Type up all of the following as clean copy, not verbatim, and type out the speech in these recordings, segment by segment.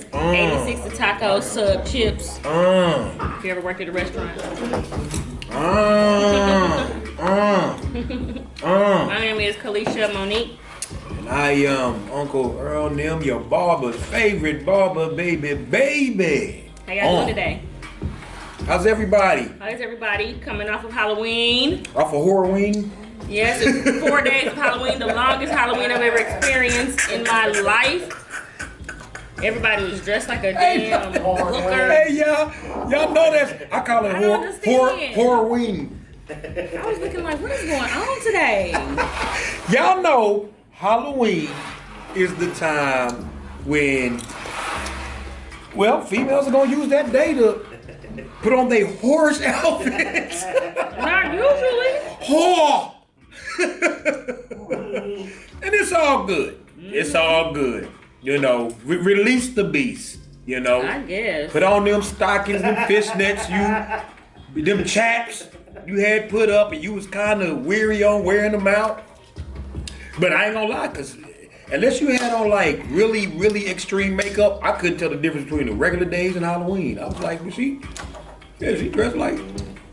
fries, 86 the taco sub chips. If you ever worked at a restaurant. My name is Calisha Monique. And I am Uncle Earl Nem, your barber's favorite barber, baby. How y'all doing today? How's everybody? How's everybody coming off of Halloween? Off of Horrorween? Yes, it's 4 days of Halloween, the longest Halloween I've ever experienced in my life. Everybody was dressed like a damn hooker. Hey, y'all know that. I call it Horrorween. I was looking like, what is going on today? Y'all know Halloween is the time when, well, females are going to use that day to put on their horse outfits. Not usually. Whore! And it's all good. It's all good. You know, release the beast. You know, I guess. Put on them stockings, them fishnets, them chaps you had put up, and you was kind of weary on wearing them out. But I ain't gonna lie, cause unless you had on like really, really extreme makeup, I couldn't tell the difference between the regular days and Halloween. I was like, well, she dressed like.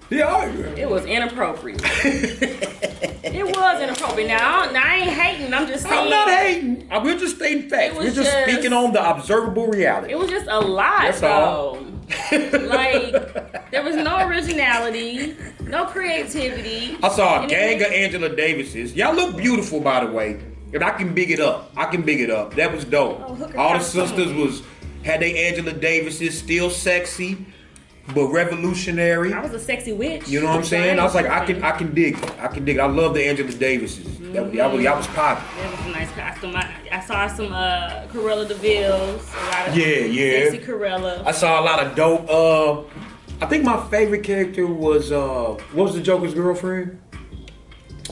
Yeah, it was inappropriate. It was inappropriate. Now I ain't hating. I'm just saying. I'm not hating. We're just stating facts. We're just speaking on the observable reality. It was just a lot, That's all. Like, there was no originality, no creativity. I saw a gang of Angela Davises. Y'all look beautiful, by the way. And I can big it up. That was dope. All the sisters had they Angela Davises, still sexy, but revolutionary. I was a sexy witch. You know what I'm saying? I was like, I can dig it. I love the Angela Davises. Y'all was popping. That was a nice costume. I saw some Cruella de Vil's. A lot of sexy Cruella. I saw a lot of dope. I think my favorite character was what was the Joker's girlfriend?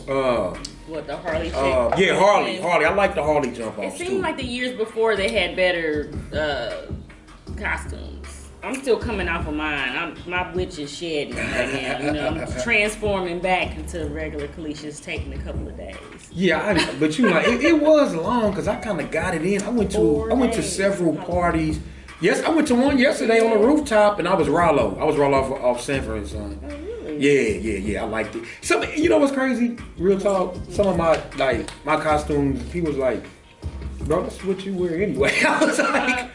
What, the Harley chick? Yeah, Harley. I like the Harley jump off. It seemed like the years before they had better costumes. I'm still coming off of mine. My witch is shedding right now. You know, I'm transforming back into regular Calisha. It's taking a couple of days. Yeah, but you know, it was long because I kind of got it in. I went to several parties. Yes, I went to one yesterday on the rooftop, and I was Rollo. Off Sanford and Son. Oh, really? Yeah. I liked it. You know what's crazy? Real talk. Some of my costumes, people was like, bro, that's what you wear anyway. I was like,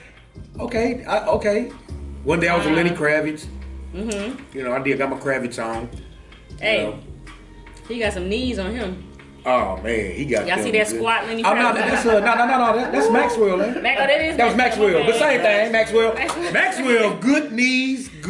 okay. One day I was a Lenny Kravitz. Mm-hmm. You know, I got my Kravitz on. Hey, he got some knees on him. Oh man, he got. Y'all see that squat Lenny Kravitz? No. That's Maxwell, man. That was Maxwell. But same thing, Maxwell, good knees. My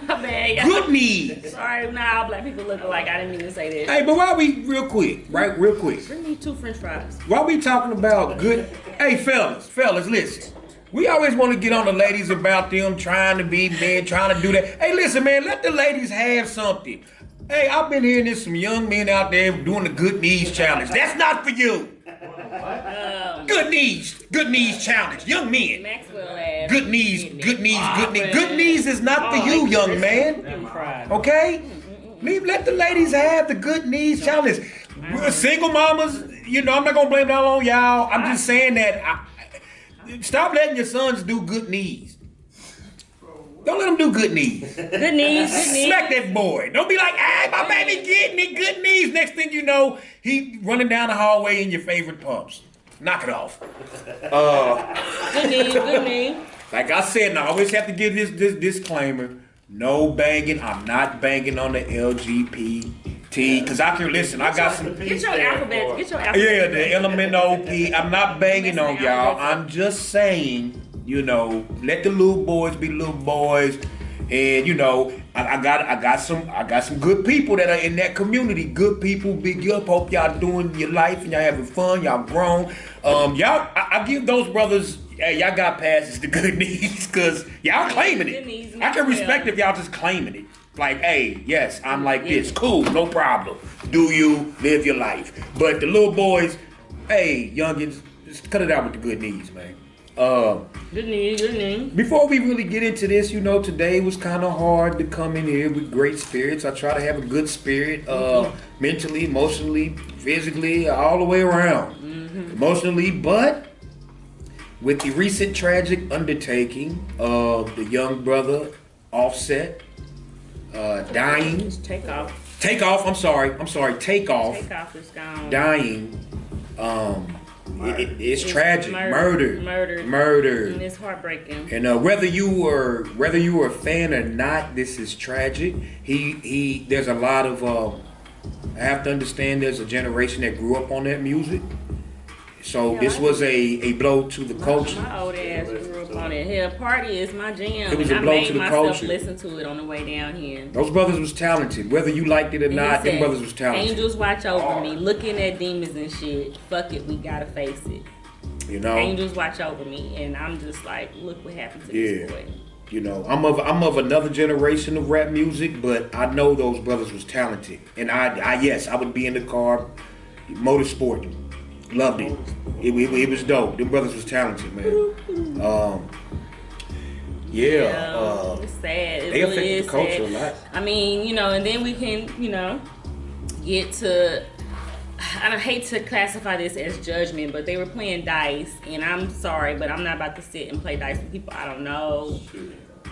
bad, y'all. Good knees. Sorry, now all black people look alike. I didn't mean to say that. Hey, but why we real quick? Bring me 2 French fries. Why we talking about good? Hey, fellas, listen. We always want to get on the ladies about them trying to be men, trying to do that. Hey, listen, man, let the ladies have something. Hey, I've been hearing there's some young men out there doing the good knees challenge. That's not for you. Good knees challenge. Young men. Maxwell good knees. Good knees is not for you, young man. Okay? Let the ladies have the good knees challenge. Single mamas, you know, I'm not going to blame that on y'all. I'm just saying that stop letting your sons do good knees. Don't let them do good knees. Good knees. Smack that boy. Don't be like, hey, my baby getting it, good knees. Next thing you know, he running down the hallway in your favorite pumps. Knock it off. Good knee. Like I said, and I always have to give this disclaimer. No banging. I'm not banging on the LGBT. Because I can listen. I got some. Get your alphabet. Yeah, the LMNOP. I'm not banging on y'all. I'm just saying, you know, let the little boys be little boys, and you know, I got some good people that are in that community. Good people, big up. Hope y'all doing your life and y'all having fun. Y'all grown. I give those brothers. Hey, y'all got passes to good knees because y'all claiming it. I can respect if y'all just claiming it. Like, hey, yes, I'm like this. Cool, no problem. Do you live your life? But the little boys, hey, youngins, just cut it out with the good knees, man. Good knees. Before we really get into this, you know, today was kind of hard to come in here with great spirits. I try to have a good spirit, mentally, emotionally, physically, all the way around. Emotionally, but with the recent tragic undertaking of the young brother Offset dying. Just take off. Takeoff. I'm sorry. Takeoff. Takeoff is gone. Dying. It's tragic. Murdered. And it's heartbreaking. And whether you were a fan or not, this is tragic. There's a lot of I have to understand there's a generation that grew up on that music. So this was a blow to the culture. My old ass grew up on it. Hell, Party is my jam. It was a blow to the culture. I made myself listen to it on the way down here. Those brothers was talented. Whether you liked it or not, them brothers was talented. Angels watch over me, looking at demons and shit. Fuck it, we gotta face it. You know, angels watch over me, and I'm just like, look what happened to this boy. You know, I'm of another generation of rap music, but I know those brothers was talented, and I would be in the car, motorsport, loved it. It was dope. Them brothers was talented, man. It's sad. It they really affected the culture sad. a lot. I mean, you know, and then we can, you know, get to. I don't hate to classify this as judgment, but they were playing dice, and I'm sorry, but I'm not about to sit and play dice with people I don't know.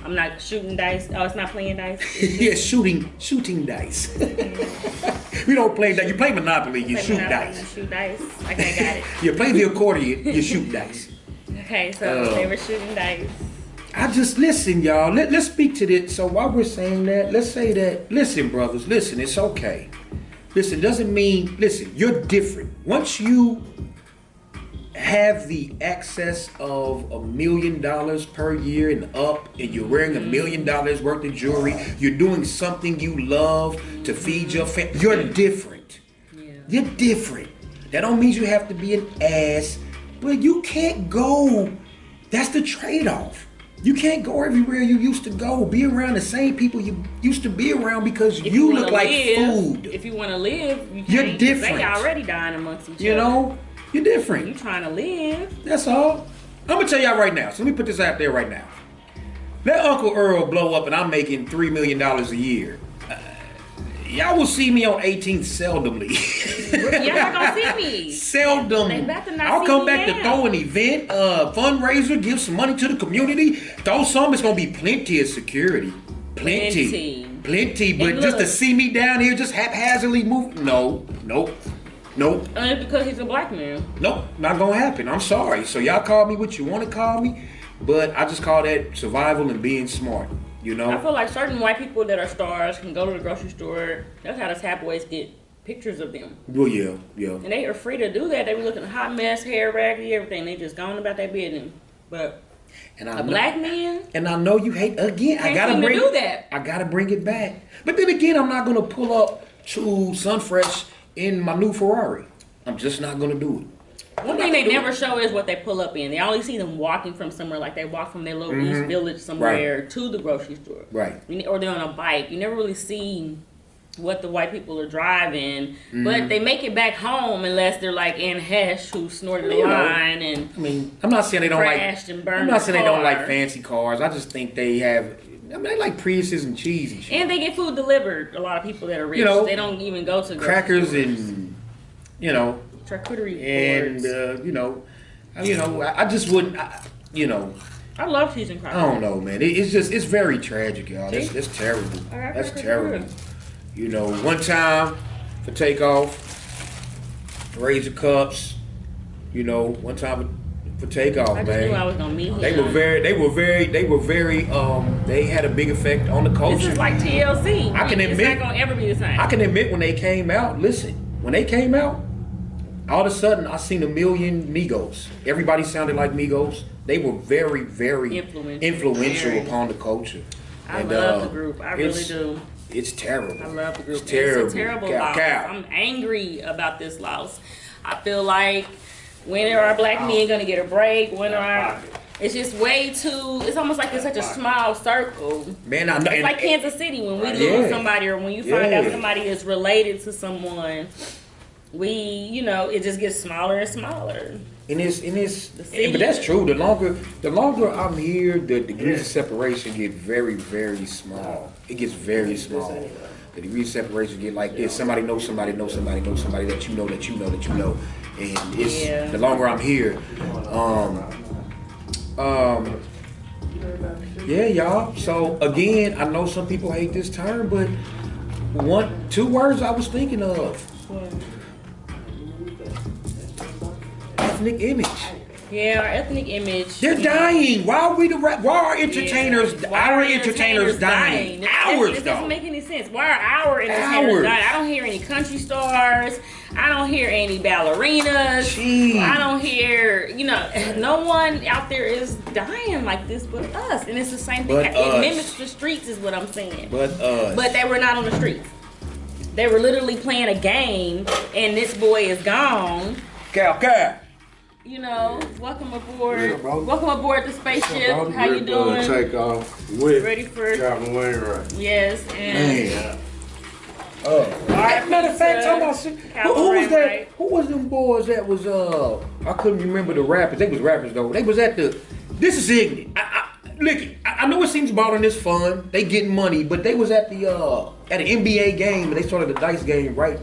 I'm not shooting dice. Oh, it's not playing dice? Yeah, shooting dice. We don't play dice. You play Monopoly, you shoot dice. You shoot dice. Like I got it. You play the accordion, you shoot dice. Okay, so they were shooting dice. I just listen, y'all. Let's speak to this. So while we're saying that, let's say that. Listen, brothers. Listen, it's okay. Listen, doesn't mean. Listen, you're different. Once you have the access of $1 million per year and up, and you're wearing $1 million worth of jewelry, you're doing something you love to feed your family. You're different. Yeah. You're different. That don't mean you have to be an ass, but you can't go. That's the trade-off. You can't go everywhere you used to go. Be around the same people you used to be around because you look like food. If you want to live, you're different. They already dying amongst each other. You know, you're different. You trying to live. That's all. I'm gonna tell y'all right now. So let me put this out there right now. Let Uncle Earl blow up and I'm making $3 million a year. Y'all will see me on 18th seldomly. Y'all not gonna see me. Seldom. I'll come back to throw an event, fundraiser, give some money to the community. Throw some. It's gonna be plenty of security. Plenty. But just to see me down here, just haphazardly move. Nope. Only because he's a black man. Nope, not gonna happen. I'm sorry. So y'all call me what you want to call me, but I just call that survival and being smart. You know? I feel like certain white people that are stars can go to the grocery store. That's how the tabloids get pictures of them. Well, yeah. And they are free to do that. They be looking a hot mess, hair raggedy, everything. They just going about their business. But black man. And I know you hate again. I gotta bring it back. But then again, I'm not gonna pull up to Sunfresh in my new Ferrari. I'm just not gonna do it. One thing they never show is what they pull up in. They only see them walking from somewhere, like they walk from their little East Village somewhere to the grocery store. Right. Or they're on a bike. You never really see what the white people are driving. But they make it back home unless they're like Anne Hesh, who snorted a line and I'm not saying they don't crashed and burned. I'm not saying they don't like fancy cars. I just think they have. They like Priuses and cheesy shit. And they get food delivered. A lot of people that are rich, they don't even go to crackers and charcuterie boards. I just wouldn't. I love cheese and crackers. I don't know, man. It's very tragic, y'all. That's terrible. That's terrible. You know, one time for Takeoff, Razor Cups. One time for Takeoff, I just man. knew I was gonna meet him. They were very. They had a big effect on the culture. This is like TLC. I can admit, it's not gonna ever be the same. I can admit when they came out. Listen, when they came out. All of a sudden, I seen 1 million Migos. Everybody sounded like Migos. They were very, very influential upon the culture. I love the group. I really do. It's terrible. I love the group. It's terrible. It's a terrible loss. I'm angry about this loss. I feel like when are our black men gonna get a break? It's just way too. It's almost like it's such a small circle. Man, it's like Kansas City when we lose somebody, or when you find out somebody is related to someone. It just gets smaller and smaller. But that's true. The longer I'm here, the degrees of separation get very, very small. It gets very small. The degrees of separation get like this. Somebody knows somebody knows somebody knows somebody that you know that you know that you know. And it's the longer I'm here, Yeah, y'all. So again, I know some people hate this term, but two words I was thinking of. Ethnic image. Yeah, our ethnic image. They're dying. Why are we why are entertainers? Yeah. Our entertainers dying. Ours It doesn't make any sense. Why are our entertainers dying? I don't hear any country stars. I don't hear any ballerinas. Jeez. I don't hear, no one out there is dying like this but us. And it's the same thing. It mimics the streets is what I'm saying. But us. But they were not on the streets. They were literally playing a game and this boy is gone. Cal. Welcome aboard. Yeah, Welcome aboard the spaceship. How you doing? Take off with Ready for Captain Wainwright. Yes, and Man. Matter of fact, talking about who was that? Who was them boys that was I couldn't remember the rappers. They was rappers though. They was at the. This is ignorant. I know it seems balling is fun. They getting money, but they was at the at an NBA game and they started the dice game right.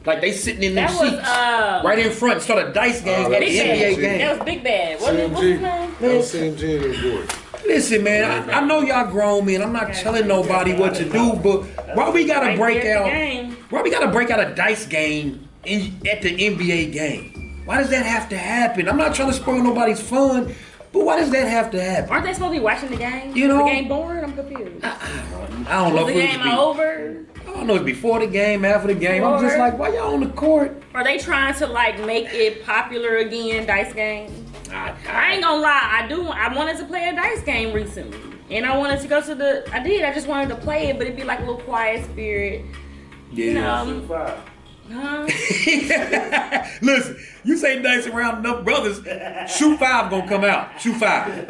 Like they sitting in them seats right in front. Started a dice game at the NBA game. That was Big Bad. What's his name? That was CMG boy. Listen, man, I know y'all grown men. I'm not telling nobody what to do, but why we gotta break out? Why we gotta break out a dice game at the NBA game? Why does that have to happen? I'm not trying to spoil nobody's fun, but why does that have to happen? Aren't they supposed to be watching the game? You know, the game boring. I'm confused. I don't know. Is the game over? I don't know. It's before the game, after the game. I'm just like, why y'all on the court? Are they trying to make it popular again? Dice game. I ain't gonna lie. I wanted to play a dice game recently, and I wanted to go to I just wanted to play it, but it'd be like a little quiet spirit. Yeah. Listen, you say dice around enough brothers, shoot 5 gonna come out. Shoot 5.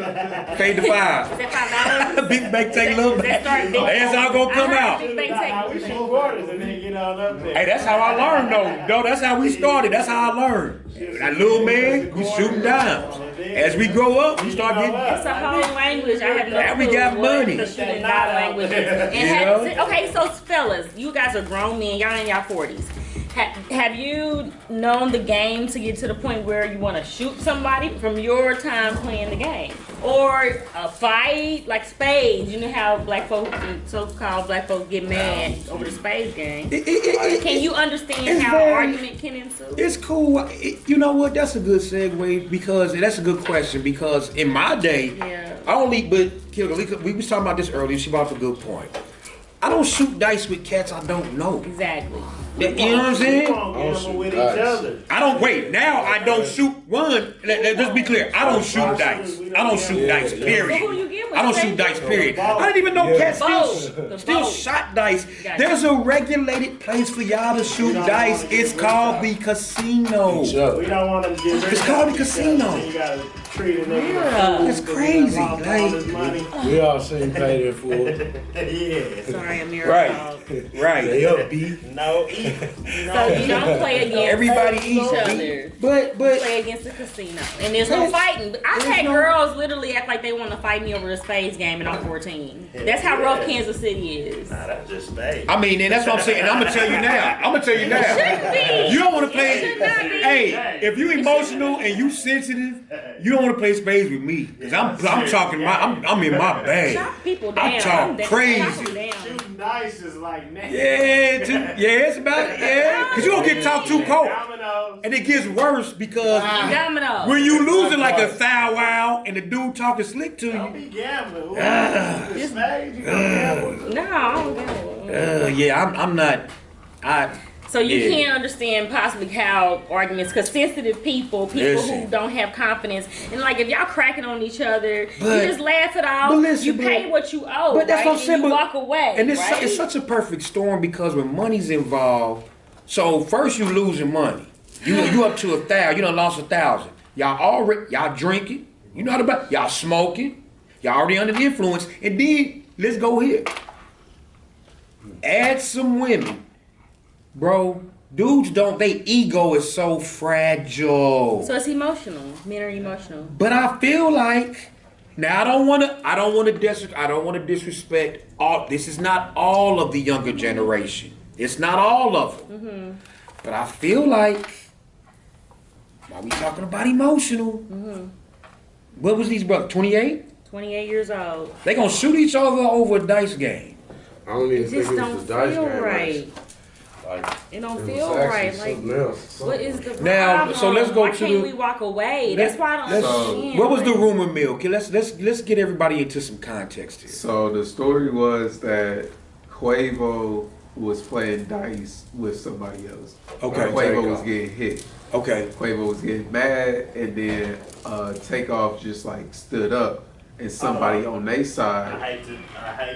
Pay the 5. Is that $5? Big bank take a little back. That's all gonna come out. Big bank We shoot quarters and then get on up there. Hey, that's how I learned though. That's how we started. That's how I learned. That little man, we shooting dimes. As we grow up, we start getting. It's a whole language. I have no clue. We got money. The shooting dime language. Okay, so fellas, you guys are grown men. Y'all in y'all 40s. Have you known the game to get to the point where you want to shoot somebody from your time playing the game? Or a fight, like spades? You know how so-called black folks get mad over the spades game. Can you understand how an argument can ensue? It's cool. You know what? That's a good segue because that's a good question because in my day, we was talking about this earlier. She brought up a good point. I don't shoot dice with cats I don't know. Exactly. You know what I'm saying? I don't wait. Now I don't shoot one. Let's be clear. I don't shoot dice. I don't shoot dice. Period. So who you get with? I don't shoot dice. Period. I didn't even know cats still shot dice. There's a regulated place for y'all to shoot dice. It's called the casino. We don't want them to get It's called the casino. You gotta treat it It's crazy. Like, we all seen Paid in Full. Yeah. Sorry, Amir. Right. They up B. No. So you don't play against Everybody each eats other. But You play against the casino, and there's no fighting. I've had girls literally act like they want to fight me over a spades game, and I'm 14. That's how rough Kansas City is. Nah, that's just spades. I mean, and that's what I'm saying. And I'm gonna tell you now. You don't want to play. Hey, if you emotional and you sensitive, you don't want to play spades with me. Cause I'm talking I'm in my bag. Chop people down. I'm talking crazy. Shooting dice is like nasty. It's about Cause you don't get talked too cold. Dominoes. And it gets worse because Domino. when you losing like a thou wow and the dude talking slick to Don't you. be gambling. Spades, you gonna gamble. No, I don't gamble. I'm not. So you can't understand possibly how arguments, because sensitive people who don't have confidence, and like if y'all cracking on each other, you just laugh it off. You pay what you owe, but that's what I'm saying. You walk away. And it's such a perfect storm because when money's involved, so first you losing money. You up to 1,000. You done lost 1,000. Y'all drinking. You know how to y'all smoking. Y'all already under the influence. And then let's go here. Add some women. Bro, dudes their ego is so fragile. So it's emotional. Men are emotional. But I feel like now I don't want to disrespect all. This is not all of the younger generation. It's not all of them. Mm-hmm. But I feel like while we talking about emotional, what was these brothers? 28? 28 years old. They gonna shoot each other over a dice game. I don't even It think just it don't was the dice feel game. right. Like, It don't it feel was right. actually Like, something else. what is the problem? Now, so let's go Why to can't the- we walk away? That's why I don't understand. What was the Like, rumor mill? Okay, let's get everybody into some context here. So the story was that Quavo was playing dice with somebody else. Okay. Quavo was getting hit. Okay. Quavo was getting mad, and then Takeoff just like stood up, and somebody on their I side. hate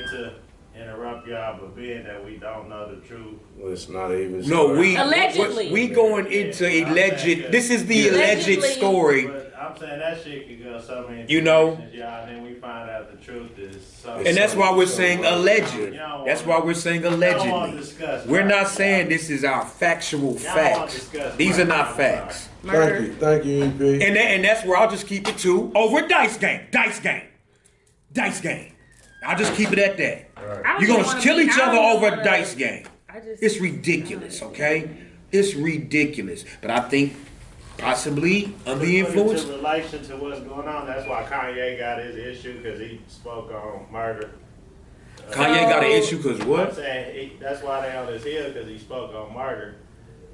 to interrupt y'all, but being that we don't know the truth. Well, it's not even. No, Allegedly. we going into alleged. This is the alleged Allegedly. story. But I'm saying that shit could go so many You know? directions, y'all, and then we find out the truth is so. And that's why we're saying alleged. Y'all That's wanna- why we're saying y'all wanna allegedly. discuss We're murder. not saying this is our factual Y'all wanna facts. discuss These are murder. not facts. murder. Thank you, EP. And that's where I'll just keep it to over dice game. I'll just keep it at that. I don't You're even gonna wanna kill be- each I other don't over wanna- a dice game. I just- It's ridiculous, okay? It's ridiculous. But I think possibly under the influence. In relation to what's going on, that's why Kanye got his issue because he spoke on murder. Kanye got an issue because I'm what? saying that's why they on his heel because he spoke on murder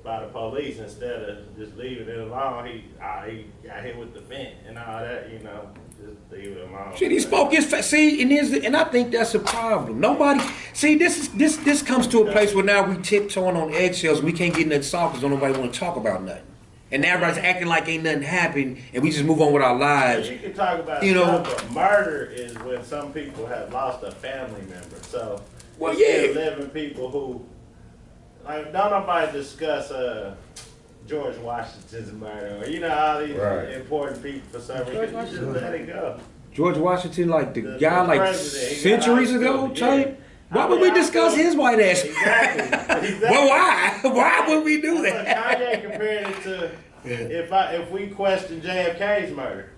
by the police instead of just leaving it alone. He got hit with the vent and all that, you know. Just leave it alone. Shit, he spoke his see, and I think that's a problem. Nobody see this comes to a place where now we tiptoeing on eggshells. We can't get nothing solved because don't nobody want to talk about nothing. And now everybody's acting like ain't nothing happened, and we just move on with our lives. You can talk about You know. stuff, but murder is when some people have lost a family member. So, Well, there's yeah. still living people who, like, don't nobody discuss George Washington's murder or, you know, all these Right. important people for some reason. You just let it go. George Washington, like the The guy, like president, he got centuries out ago, too, type. yeah. Why would we discuss his white ass? Exactly. Well, why? Why would we do Look, that? Kanye compared it to if we question JFK's murder.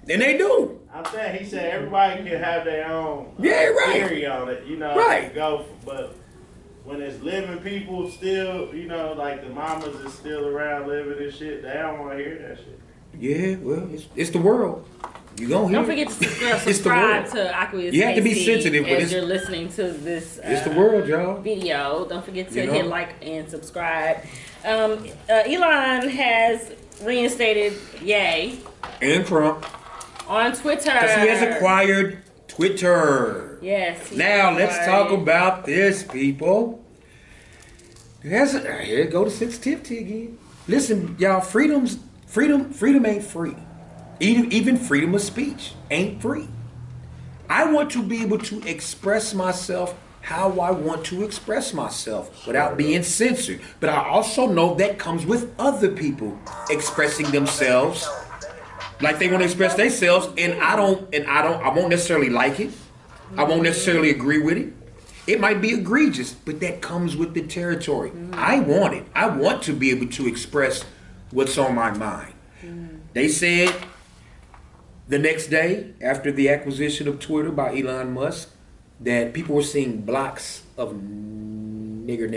And they do. I'm saying he said everybody can have their own Yeah, right. theory on it, you know. Right. But when it's living people still, you know, like the mamas is still around living and shit, they don't want to hear that shit. Yeah, well, it's the world. You gonna hear? Don't forget to It's the subscribe world. to Aqueous You have to be KC sensitive, but as it's- you're listening to this. It's the world, y'all. Video. Don't forget to You know? hit like and subscribe. Elon has reinstated Ye And Trump, on Twitter. because he has acquired Twitter. Yes. he Now has let's acquired talk it. about this, people. Here go to sensitivity again. Listen, y'all, freedom ain't free. Even freedom of speech ain't free. I want to be able to express myself how I want to express myself without being censored. But I also know that comes with other people expressing themselves like they want to express themselves, and I won't necessarily like it. I won't necessarily agree with it. It might be egregious, but that comes with the territory. I want it. I want to be able to express what's on my mind. They said the next day after the acquisition of Twitter by Elon Musk that people were seeing blocks of nigger. I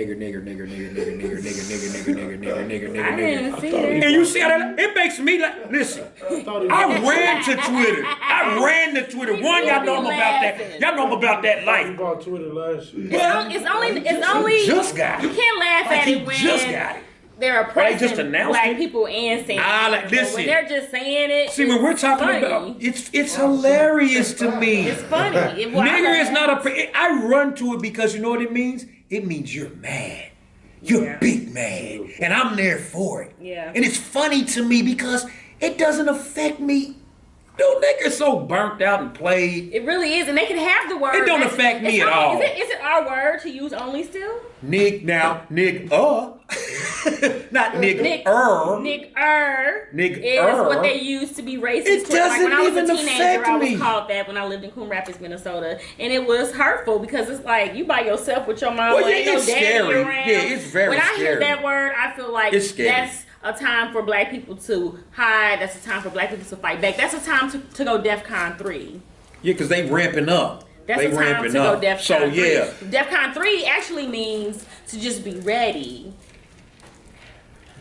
didn't see that. And you see how that, it makes me like, listen, I ran to Twitter. One, y'all know I'm about that. Y'all know I'm about that We life. bought Twitter last year. It's only Just got you it. can't laugh Like at he it when just got it. they're oppressing just announced black it? people and saying Like, but listen. when they're just saying it. See, when we're talking funny. about, it's hilarious to me. It's funny. Nigger is not I run to it because you know what it means? It means you're mad. You're Yeah. big mad. And I'm there for it. Yeah. And it's funny to me because it doesn't affect me. Dude, niggas so burnt out and played. It really is, and they can have the word. It don't affect me at all. Is it our word to use only still? Not nigger. Nigger is what they use to be racist. It towards. Like when I was a doesn't teenager, affect I was me. called that when I lived in Coon Rapids, Minnesota, and it was hurtful because it's like you by yourself with your mom. Well, yeah, ain't no it's daddy scary. around. Yeah, it's very When I hear scary. that word, I feel like It's scary. that's a time for black people to hide. That's a time for black people to fight back. That's a time to go DEFCON 3. Yeah, because they ramping up. That's they the time ramping to up. go DEFCON So 3. yeah. DEFCON 3 actually means to just be ready.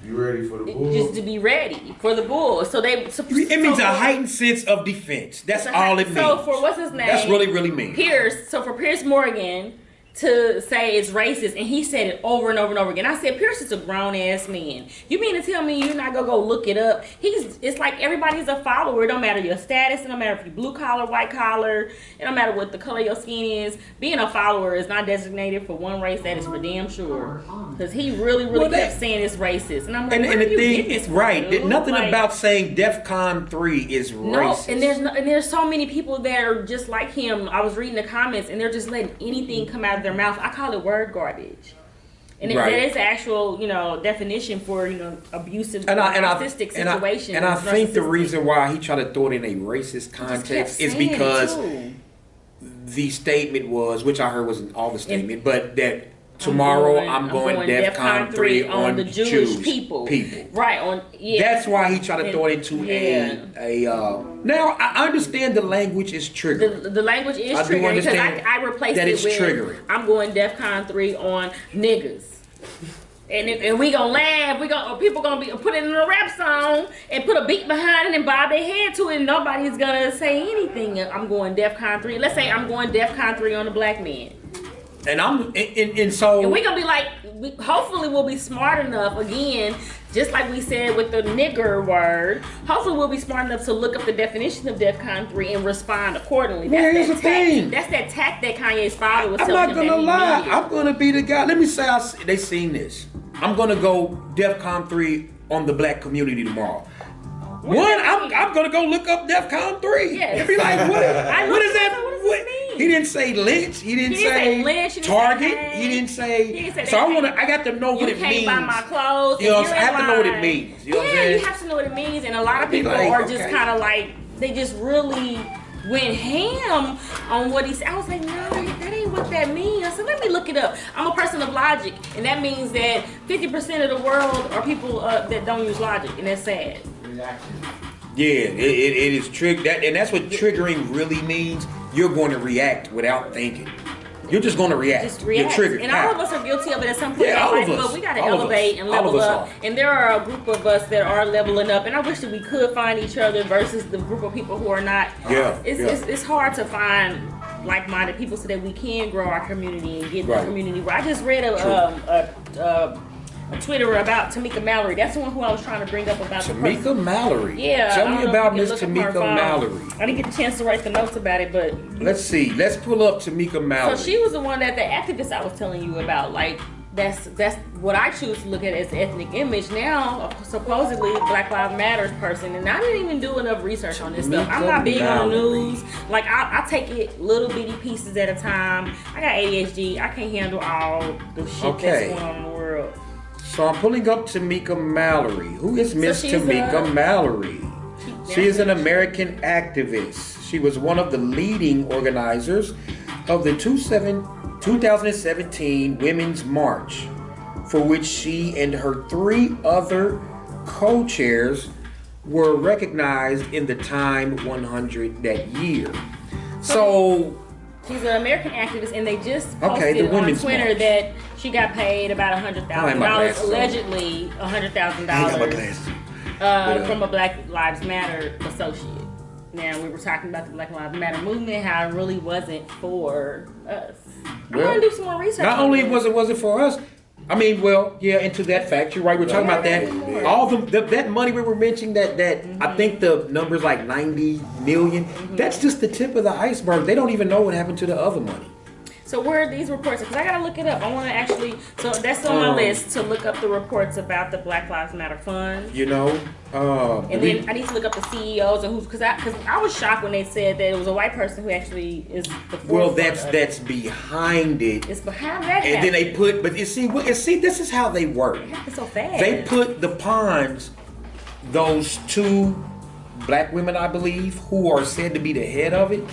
You ready for the bull? Just to be ready for the bull. So It means a heightened sense of defense. That's all it means. So for what's his name? That's really mean. Pierce. So for Pierce Morgan to say it's racist, and he said it over and over and over again. I said, Pierce is a grown ass man. You mean to tell me you're not gonna go look it up? It's like everybody's a follower. It don't matter your status. It don't matter if you're blue collar, white collar. It don't matter what the color of your skin is. Being a follower is not designated for one race. That is for damn sure. Because he really kept saying it's racist, and I'm like, and the thing is right. Dude? Nothing like, about saying DEFCON 3 is racist. And there's so many people that are just like him. I was reading the comments, and they're just letting anything come out of their mouth. I call it word garbage. And right. that is the actual, definition for, abusive, narcissistic situations. And I think the reason why he tried to throw it in a racist context is because the statement was, which I heard wasn't all the statement, but that tomorrow I'm going DEFCON 3 on the Jewish people. Right. That's why he tried to throw it into now, I understand the language is triggering. The language is triggering because I replaced it with triggering. I'm going DEFCON 3 on niggas. And we gonna laugh. People gonna be put it in a rap song and put a beat behind it and bob their head to it. And nobody's gonna say anything. I'm going DEFCON 3. Let's say I'm going DEFCON 3 on a black man. And so we're gonna be like, hopefully we'll be smart enough again, just like we said with the nigger word. Hopefully we'll be smart enough to look up the definition of DEFCON 3 and respond accordingly. Here's the thing. That's that tact that Kanye's father was I'm telling not him. gonna lie. I'm gonna be the guy. Let me say they seen this. I'm gonna go DEFCON 3 on the black community tomorrow. I'm gonna go look up DEFCON 3 and be like, what is that? What does this mean? He didn't say lynch. He didn't say lynch, target. He didn't say. So I got to know what it means. You can't buy my clothes. You know, I have to know what it means. You know what I'm saying? You have to know what it means. And a lot of people are just kind of like, they just really went ham on what he said. I was like, no, that ain't what that means. I said, let me look it up. I'm a person of logic, and that means that 50% of the world are people that don't use logic, and that's sad. Yeah, it is and that's what triggering really means. You're going to react without thinking. You're just going to react. Just react. You're triggered. And all of us are guilty of it at some point in our life, but we got to elevate and level up. And there are a group of us that are leveling up, and I wish that we could find each other versus the group of people who are not. It's hard to find like-minded people so that we can grow our community and get the community. I just read a Twitter about Tamika Mallory. That's the one who I was trying to bring up about Tamika Mallory. Yeah. Tell me about Miss Tamika Mallory. I didn't get a chance to write the notes about it, but let's see. Let's pull up Tamika Mallory. So she was the one that the activist I was telling you about. Like that's what I choose to look at as ethnic image. Now, supposedly Black Lives Matter person, and I didn't even do enough research on this stuff. I'm not big on the news. Like I take it little bitty pieces at a time. I got ADHD. I can't handle all the shit that's going on in the world. So I'm pulling up Tamika Mallory. Who is Miss Tamika Mallory? She is an American activist. She was one of the leading organizers of the 2017 Women's March, for which she and her 3 other co-chairs were recognized in the Time 100 that year. So she's an American activist, and they just posted on Twitter that she got paid about $100,000, allegedly $100,000 from a Black Lives Matter associate. Now, we were talking about the Black Lives Matter movement, how it really wasn't for us. I'm going to do some more research. Not only was it for us, I mean, into that fact, you're right. We're talking about that. All that money we were mentioning, that I think the number's like 90 million. That's just the tip of the iceberg. They don't even know what happened to the other money. So where are these reports? Because I gotta look it up. I want to actually. So that's on my list to look up the reports about the Black Lives Matter fund. And then I need to look up the CEOs and because I was shocked when they said that it was a white person who actually is the. Well, that's behind it. It's behind that. And then they put, but you see, this is how they work. It happened so fast. They put the pawns, those 2 black women, I believe, who are said to be the head of it.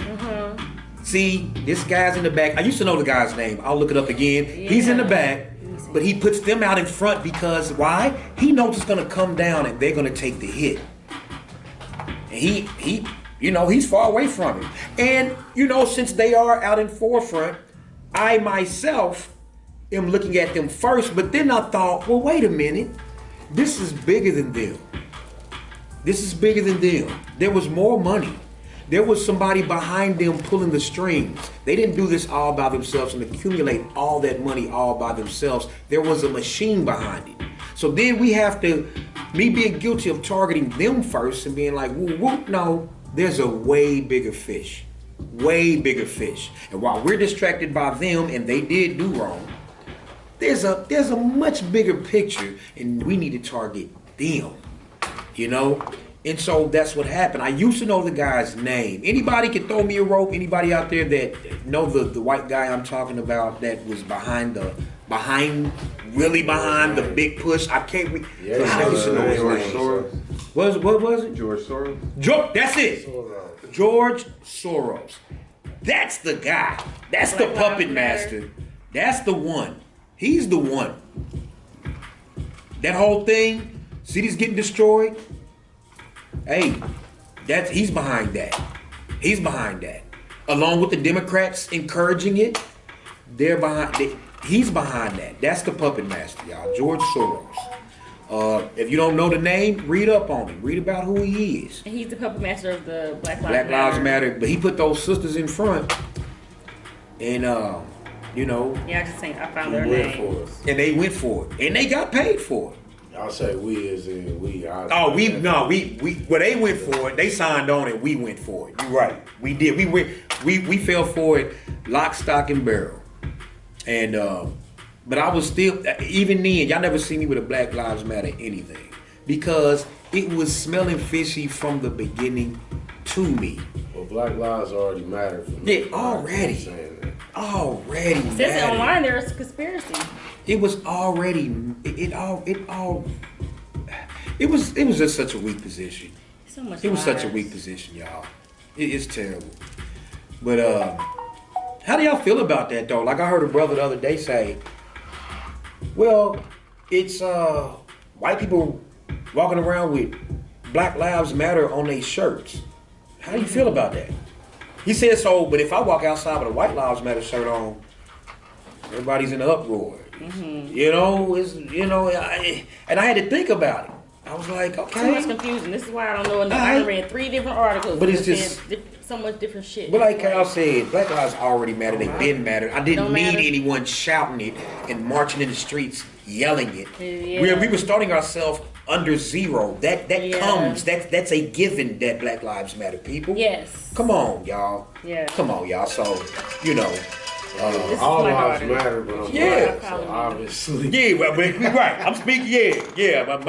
See, this guy's in the back. I used to know the guy's name. I'll look it up again. Yeah. He's in the back, but he puts them out in front because why? He knows it's gonna come down and they're gonna take the hit. And he's far away from it. And since they are out in forefront, I myself am looking at them first. But then I thought, well, wait a minute. This is bigger than them. This is bigger than them. There was more money. There was somebody behind them pulling the strings. They didn't do this all by themselves and accumulate all that money all by themselves. There was a machine behind it. So then we have to, me being guilty of targeting them first and being like, whoop, whoop, no, there's a way bigger fish. Way bigger fish. And while we're distracted by them and they did do wrong, there's a much bigger picture and we need to target them. You know? And so that's what happened. I used to know the guy's name. Anybody can throw me a rope. Anybody out there that know the white guy I'm talking about that was behind the big push. I can't read. Yeah, I used to know his George name. Soros. What was it? George Soros. That's it. George Soros. That's the guy. That's the puppet master. That's the one. He's the one. That whole thing, cities getting destroyed. Hey, he's behind that. He's behind that. Along with the Democrats encouraging it, he's behind that. That's the puppet master, y'all. George Soros. If you don't know the name, read up on him. Read about who he is. And he's the puppet master of the Black Lives Matter. But he put those sisters in front. And, you know. Yeah, I just think I found their name. And they went for it. And they got paid for it. I'll say we as in we. Well, they went for it. They signed on it. We went for it. You're right. We did. We fell for it, lock, stock, and barrel. And but I was still, even then, y'all never see me with a Black Lives Matter anything because it was smelling fishy from the beginning to me. Well, Black Lives already matter for me. Yeah, already. Already. It says it online there's a conspiracy. It was already it was just such a weak position. So much It was lies. such a weak position, y'all. It's terrible. But how do y'all feel about that though? Like I heard a brother the other day say, well, it's white people walking around with Black Lives Matter on their shirts. How do you feel about that? He said so, but if I walk outside with a White Lives Matter shirt on, everybody's in an uproar. Mm-hmm. You know, and I had to think about it. I was like, okay. Too much confusion. This is why I don't know enough. I read 3 different articles. But it's that just said so much different shit. But like Kyle said, Black Lives already matter. They've been mattered. I didn't need anyone shouting it and marching in the streets yelling it. Yeah. We were starting ourselves under zero. That comes. That's a given that Black Lives Matter, people. Yes. Come on, y'all. Yeah. Come on, y'all. So, you know. All lives matter, but I'm Yeah. black, so obviously. Yeah, well, but you're right. I'm speaking. Yeah. But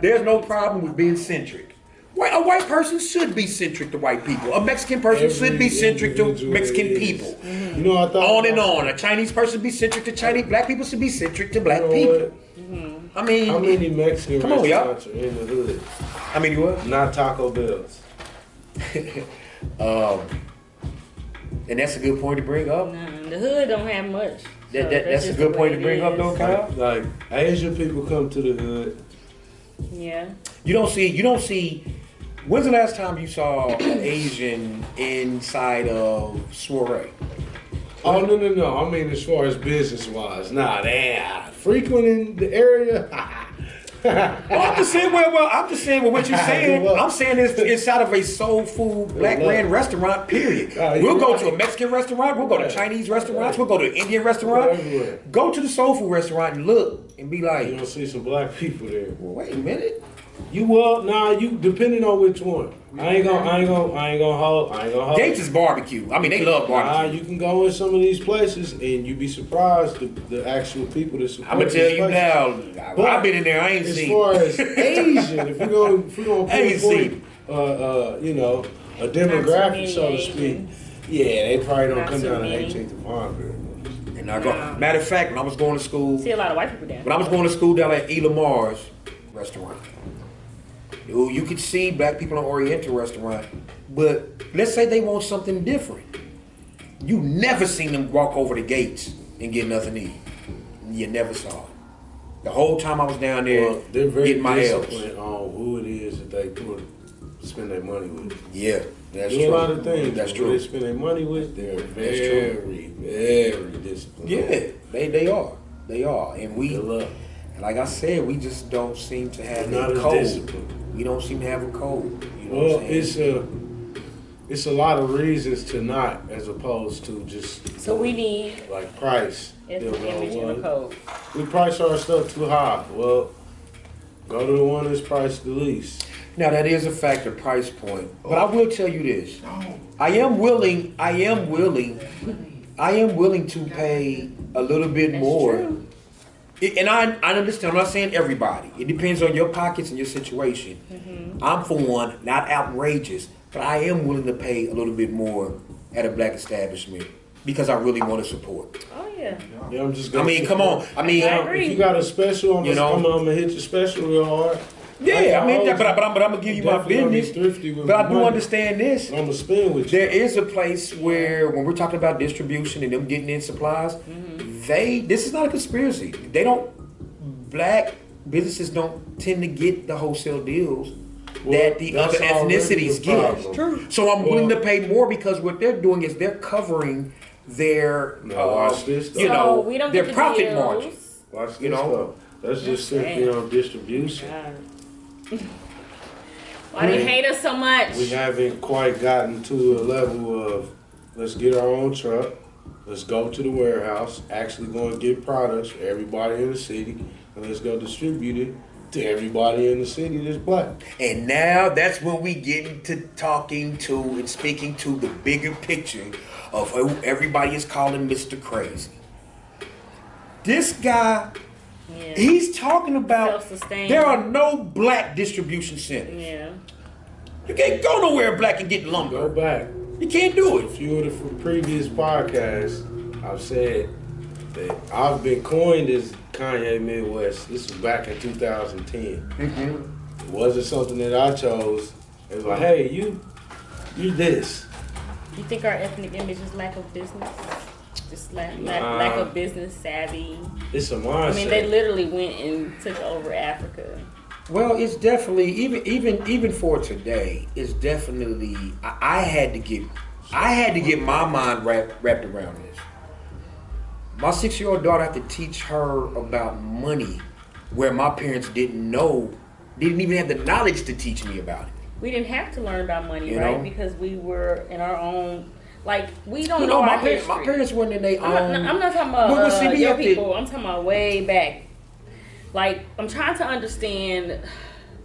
there's no problem with being centric. A white person should be centric to white people. A Mexican person should be centric to Mexican people. Mm-hmm. You know, I thought on and on. A Chinese person be centric to Chinese. Black people should be centric to black people. Mm-hmm. I mean, how many Mexican come on, y'all. restaurants are in the hood? How many what? Not Taco Bells. And that's a good point to bring up. The hood don't have much. That's a good point to bring up, though, Kyle. Like Asian people come to the hood. Yeah. You don't see. When's the last time you saw an Asian inside of soiree? Oh no! I mean, as far as business wise, they are frequenting the area. I'm just saying. Well, I'm just saying. Well, what you're saying, I'm saying is inside of a soul food black ran restaurant. Period. We'll go to a Mexican restaurant. We'll go to Chinese restaurants. We'll go to an Indian restaurant. Go to the soul food restaurant and look and be like, you don't see some black people there. Well, wait a minute. You depending on which one. I ain't gonna hold. Gates is barbecue. I mean, they love barbecue. You can go in some of these places and you'd be surprised the actual people that support. I'm gonna tell you places. now. But I've been in there. I ain't seen. As far as Asian, if we gonna pinpoint, a demographic, so to speak. Yeah, they probably don't come down to 18th and Pond. And I go. Matter of fact, when I was going to school, See a lot of white people down. when I was going to school down at Lamar's restaurant, you could see black people in an Oriental restaurant, but let's say they want something different. You never seen them walk over the gates and get nothing to eat. You never saw it. The whole time I was down there they're very getting my L's. disciplined on who it is that they spend their money with. Yeah, that's Do true. a lot of things. That's Who true. they spend their money with, they're very, very disciplined. Yeah, they are. They are. And we Good luck. like I said, we just don't seem to have Not a as code. disciplined. We don't seem to have a code. You know Well, what I'm saying? it's a lot of reasons to not, as opposed to just. So we need like price. ethnic image and a code. We price our stuff too high. Well, go to the one that's priced the least. Now that is a factor, price point. But I will tell you this: I am willing to pay a little bit That's more. true. And I understand. I'm not saying everybody. It depends on your pockets and your situation. I'm for one, not outrageous, but I am willing to pay a little bit more at a black establishment because I really want to support. Oh yeah. Yeah, I'm just. I mean, come on. I mean, I agree. If you got a special, I'm gonna hit your special real hard. yeah. I mean, but I'm gonna give you my Definitely gonna be business. thrifty with But I my do money. understand this. I'm gonna spend with you. There is a place where, when we're talking about distribution and them getting in supplies, this is not a conspiracy. Black businesses don't tend to get the wholesale deals that the that's other already ethnicities the get. problem. True. So I'm willing to pay more because what they're doing is they're covering their, watch this, though. you So know, we don't their get the profit deals. margin. Watch this, You know? though. That's just simply on distribution. Why they hate us so much? We haven't quite gotten to a level of let's get our own truck, let's go to the warehouse, actually go and get products for everybody in the city, and let's go distribute it to everybody in the city that's black. And now that's when we get into talking to and speaking to the bigger picture of who everybody is calling Mr. Crazy. This guy, he's talking about Self-sustained. there are no black distribution centers. Yeah. You can't go nowhere black and get Go lumber. back. You can't do A it. few of the previous podcasts, I've said that I've been coined as Kanye Midwest. This was back in 2010. It wasn't something that I chose. It was like, hey, you this. You think our ethnic image is lack of business? Just lack of business savvy. It's a mindset. I mean, they literally went and took over Africa. Well, it's definitely even for today. It's definitely I had to get my mind wrapped around this. My 6-year-old daughter had to teach her about money, where my parents didn't even have the knowledge to teach me about it. We didn't have to learn about money, You right? know? Because we were in our own. Like, we don't You know know, our history. my parents weren't in their own. I'm not talking about Well, see, we your have to- people. I'm talking about way back. Like, I'm trying to understand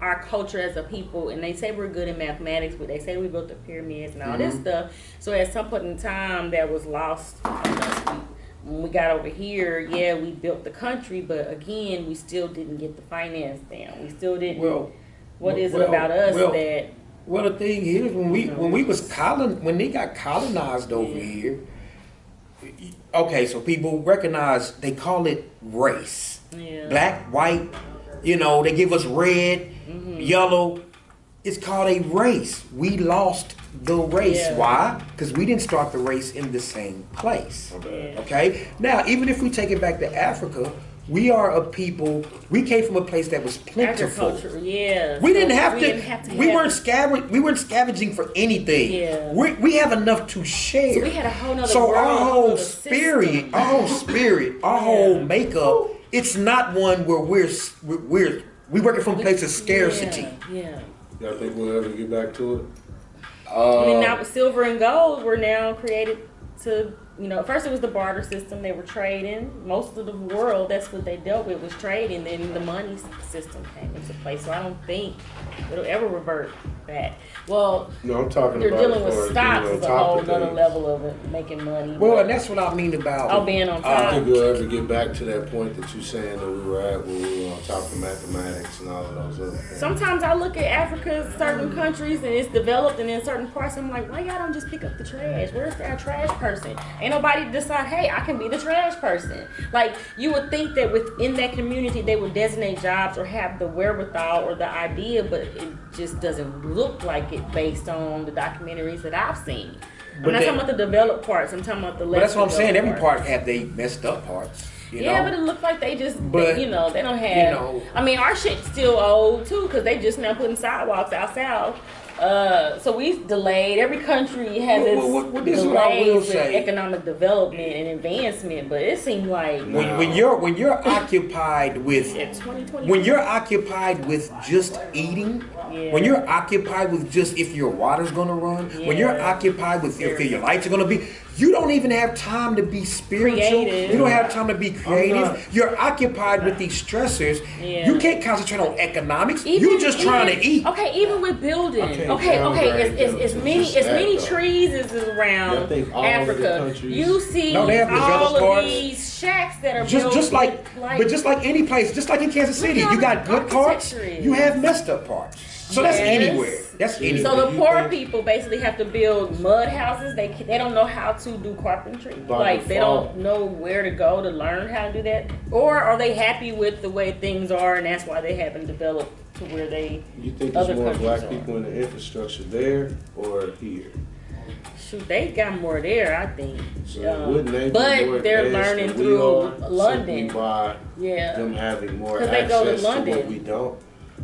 our culture as a people, and they say we're good in mathematics, but they say we built the pyramids and all this stuff. So at some point in time, that was lost on us. When we got over here, yeah, we built the country, but again, we still didn't get the finance down. We still didn't. What is it about us that? Well, the thing is, when they got colonized over here, okay, so people recognize, they call it race. Yeah. Black, white, they give us red, yellow. It's called a race. We lost the race. Yeah. Why? Because we didn't start the race in the same place. Okay. Okay? Now, even if we take it back to Africa, we are a people, we came from a place that was plentiful. Agriculture, yeah. We didn't have we to. didn't have to We have- weren't scavenging for anything. Yeah. We have enough to share. So we had a whole nother So world, our a whole whole nother spirit, system. our whole makeup, it's not one where we working from a place of scarcity. Yeah. Y'all think we'll ever get back to it? I mean, now silver and gold were now created to, first it was the barter system. They were trading. Most of the world, that's what they dealt with, was trading. Then the money system came into place. So I don't think it'll ever revert back. Well, No, I'm talking they're about dealing as far with as being stocks on is a top whole of other things. level of making money. Well, but- and that's what I mean about. Oh, being on I don't top. think we'll ever get back to that point that you're saying that we were at, where we were on top of mathematics and all of those other things. Sometimes I look at Africa, certain countries, and it's developed, and in certain parts, I'm like, why y'all don't just pick up the trash? Where's our trash person? Ain't nobody decide, hey, I can be the trash person. Like, you would think that within that community, they would designate jobs or have the wherewithal or the idea, but it just doesn't look like it based on the documentaries that I've seen. I'm not talking about the developed parts. I'm talking about the less But that's what I'm saying. Every developed part have they messed up parts. Yeah, but it looked like they just, But, they don't have. I mean, our shit's still old too, because they just now putting sidewalks out south So we've delayed. Every country has its this is what I will delays with say. economic development and advancement, but it seemed like When you're occupied with it's 2020. when you're occupied with just eating, Yeah. when you're occupied with just if your water's gonna run, when you're Yeah. occupied with if your lights are gonna be, you don't even have time to be spiritual. Creative. You don't have time to be not. creative. You're occupied with these stressors. Yeah. You can't concentrate on economics. Even- You're just trying to eat. Okay, even with building. I can't Okay, downgrade as them to many just as that, many though. trees as is Yeah, I around think all of the Africa. countries- You see No, they have all developed of parts. these shacks that are built Just like, with, but just like any place, just like in Kansas Look City, at all you got the good parts. architecture is. You have messed up parts. So that's Yes. anywhere. That's anywhere. So the You poor think- people basically have to build mud houses. They don't know how to do carpentry. By Like they default. don't know where to go to learn how to do that. Or are they happy with the way things are and that's why they haven't developed to where they You think other there's more countries black are. people in the infrastructure there or here? Shoot, they got more there, I think. So wouldn't they be but more they're advanced learning than we through are London. simply by Yeah. them having more 'Cause access they go to to London. what we don't.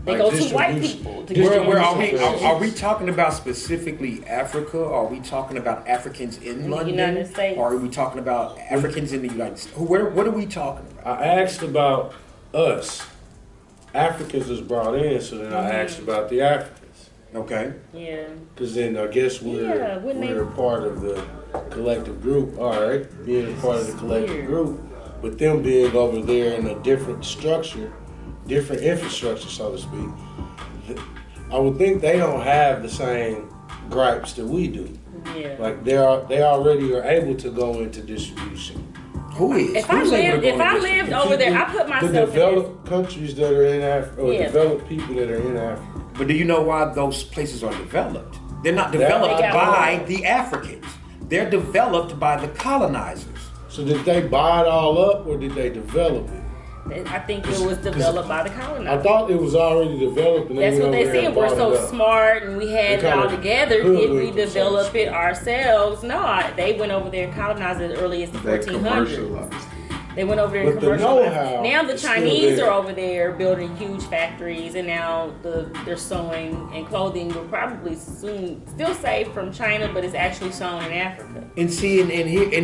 They Like go to white distribution- people to get Where are distribution we? Are we talking about specifically Africa? Or are we talking about Africans in the London? United States. Or are we talking about Africans in the United States? What are we talking about? I asked about us. Africans was brought in, so then I asked about the Africans. Okay. Yeah. Because then I guess Yeah, wouldn't they- we're a part of the collective group. All right, being a part of the collective Weird. group, but them being over there in a different structure, different infrastructure, so to speak. I would think they don't have the same gripes that we do. Yeah. Like they already are able to go into distribution. Who is? If I Who's able to lived, go if into I this? lived The over there, people- I put myself the in this. developed countries that are in Africa, or Yeah. developed people that are in Africa. But do you know why those places are developed? They're not developed They got by more. the Africans. They're developed by the colonizers. So did they buy it all up, or did they develop it? I think it was developed by the I colonizers. thought it was already developed, and That's they what went they over there said. and We're bought so it up. smart and we had They it all kinda together. Did we hoodwinked them, so to develop it speak. ourselves? No, they went over there and colonized it as early as the They 1400s. commercialized. They went over there and But the commercialized. know-how Now the is still Chinese there. are over there building huge factories, and now their sewing and clothing will probably soon still say from China, but it's actually sewn in Africa. And see, and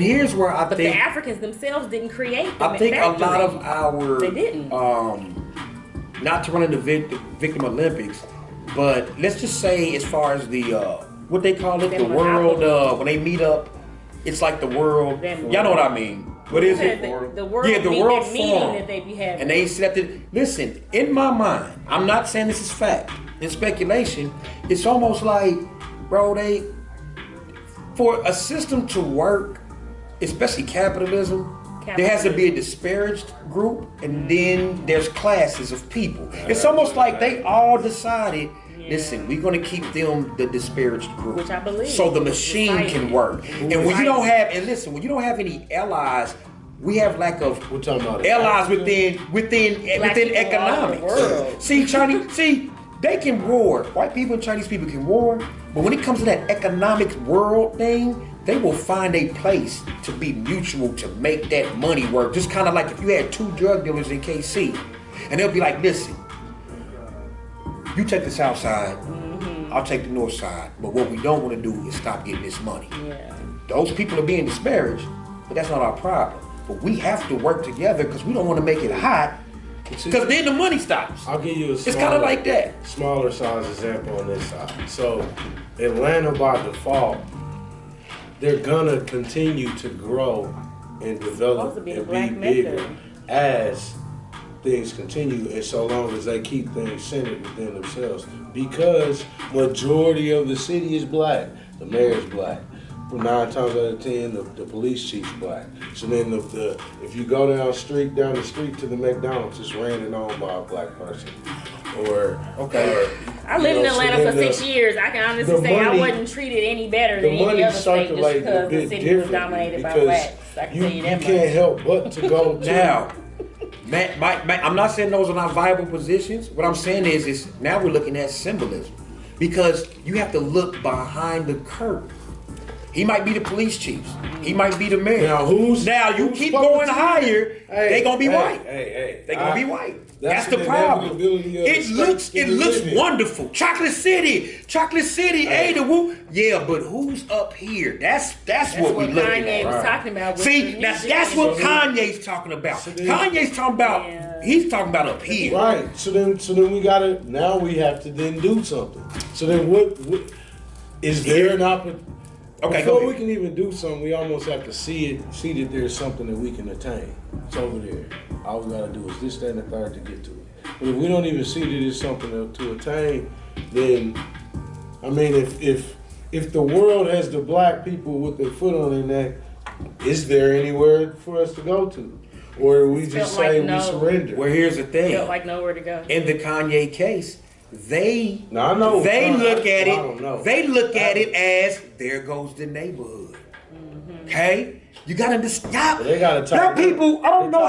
here's where I But think the Africans themselves didn't create them I think a lot factories. of our They didn't. Not to run into Victim Olympics, but let's just say as far as the what they call it, Them the world monopolies. when they meet up, it's like the world. Them- Y'all know what I mean? What is it? The world, Yeah, the world meeting forum. that they be having. And they set the listen. In my mind, I'm not saying this is fact. In speculation, it's almost like, bro, for a system to work, especially capitalism, there has to be a disparaged group, and then there's classes of people. It's almost like they all decided, listen, we're gonna keep them the disparaged group, Which I believe. so the machine can work. And when you don't have, and listen, when you don't have any allies, we have lack of We're talking about allies Africa? within people all over the economics. world. See, they can war. White people and Chinese people can war, but when it comes to that economic world thing, they will find a place to be mutual to make that money work. Just kind of like if you had two drug dealers in KC, and they'll be like, listen, you take the south side, I'll take the north side, but what we don't want to do is stop getting this money. Yeah. Those people are being disparaged, but that's not our problem. But we have to work together because we don't want to make it hot, because then the money stops. I'll give you a It's kind of like that. smaller size example on this side. So Atlanta by default, they're gonna continue to grow and develop Supposed to be the and black be Mecca. bigger as things continue, and so long as they keep things centered within themselves. Because majority of the city is black, the mayor's black. 9 times out of 10, the police chief's black. So then if you go down the street to the McDonald's, it's ran and owned by a black person. I lived in so Atlanta then for 6 years. I can honestly the say I money- wasn't treated any better The than any money other state just circulated a because the bit city was differently dominated by because blacks. I can you tell you that can't much. help but to go to Now, I'm not saying those are not viable positions. What I'm saying is now we're looking at symbolism, because you have to look behind the curtain. He might be the police chief. He might be the mayor. Now you keep going higher, they gonna be white. They gonna be white. That's the problem. It looks wonderful. Chocolate City. Hey, the woo. Yeah, but who's up here? That's what we looking Kanye at. was talking about. See, that's what Kanye's talking about. Kanye's talking about. He's talking about up here. Right. So then we gotta. Now we have to then do something. So then what is there an opportunity? Okay, before we can even do something, we almost have to see that there's something that we can attain. It's over there. All we gotta do is this, that, and the third to get to it. But if we don't even see that there's something to attain, then I mean, if the world has the black people with their foot on their neck, is there anywhere for us to go to, or we just say we surrender? Well, here's the thing. Felt like nowhere to go. In the Kanye case, they look at it as there goes the neighborhood. Okay, you gotta understand. They gotta talk. Now, people, I don't know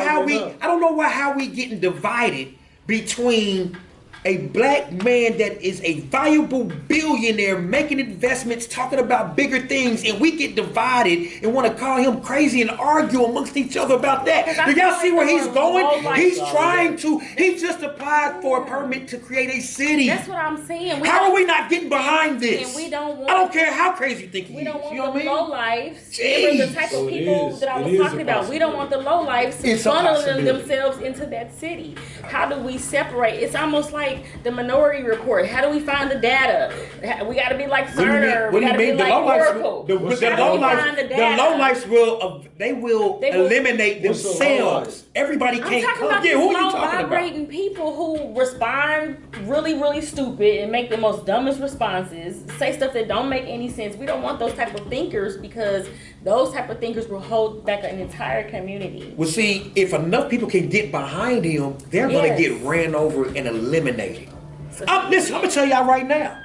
how we getting divided between a black man that is a valuable billionaire making investments, talking about bigger things, and we get divided and want to call him crazy and argue amongst each other about that. Do y'all see where he's going? He just applied for a permit to create a city. That's what I'm saying. How are we not getting behind this? And we don't want. I don't care how crazy you think he is. We don't want you know the low lives. Jeez. Remember the type of people that I was talking about. We don't want the low lives funneling themselves into that city. How do we separate? It's almost like the Minority Report. How do we find the data? We got to be like Cerner. We got to be like Oracle. The low lives will eliminate themselves. Everybody can't come. About Yeah, who are you low talking vibrating about? people who respond really, really stupid and make the most dumbest responses, say stuff that don't make any sense. We don't want those type of thinkers because those type of thinkers will hold back an entire community. Well, see, if enough people can get behind him, they're going to get ran over and eliminated. Listen, I'm going to tell y'all right now.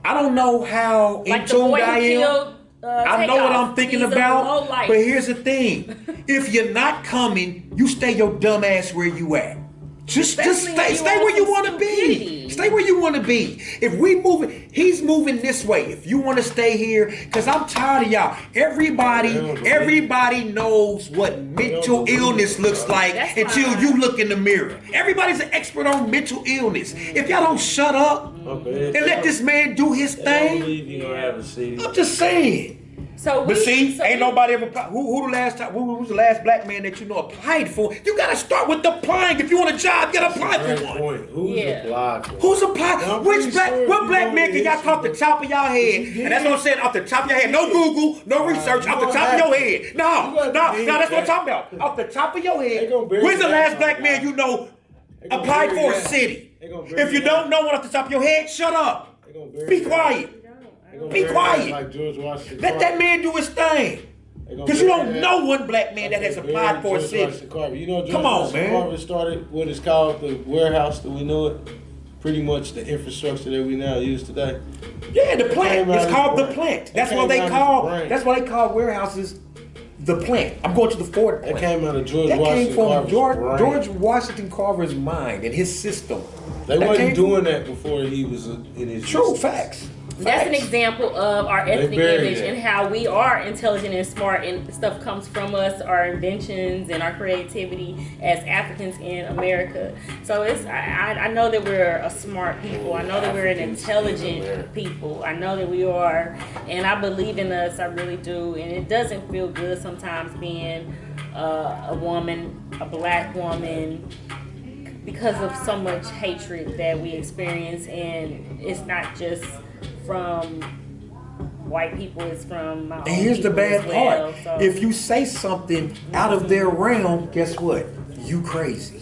I don't know how in tune I am. I know what I'm thinking about, but here's the thing. If you're not coming, you stay your dumb ass where you at. Just stay where you want to be. Stay where you want to be. If we moving, he's moving this way. If you want to stay here, because I'm tired of y'all. Everybody knows what mental illness looks like until you look in the mirror. Everybody's an expert on mental illness. If y'all don't shut up and let this man do his thing, I'm just saying. Ain't nobody ever. Who's the last black man that you know applied for? You gotta start with applying. If you want a job, you gotta apply for one. Who's applied? What black man can y'all talk the top of y'all head? And that's what I'm saying, off the top of your head. No Google, no research, off the top of your head. No, that's what I'm talking about. Off the top of your head. Where's the last black man you know applied for a city? If you don't know one off the top of your head, shut up. Be quiet. Be quiet. Like George Washington. Let that man do his thing. Because you don't know one black man that has applied for a city. You know, George Washington Carver started what is called the warehouse that we know it. Pretty much the infrastructure that we now use today. Yeah, the plant. It's called the plant. That's why they call warehouses the plant. I'm going to the Ford plant. That came out of George Washington Carver's mind and his system. They wasn't doing that before he was in his true facts. That's an example of our ethnic image and how we are intelligent and smart, and stuff comes from us, our inventions and our creativity as Africans in America. So I know that we're a smart people. I know that we're an intelligent people. I know that we are, and I believe in us. I really do. And it doesn't feel good sometimes being a woman, a black woman, because of so much hatred that we experience, and it's not just from white people, it's from my own. And here's the bad part. So. If you say something out of their realm, guess what? You crazy.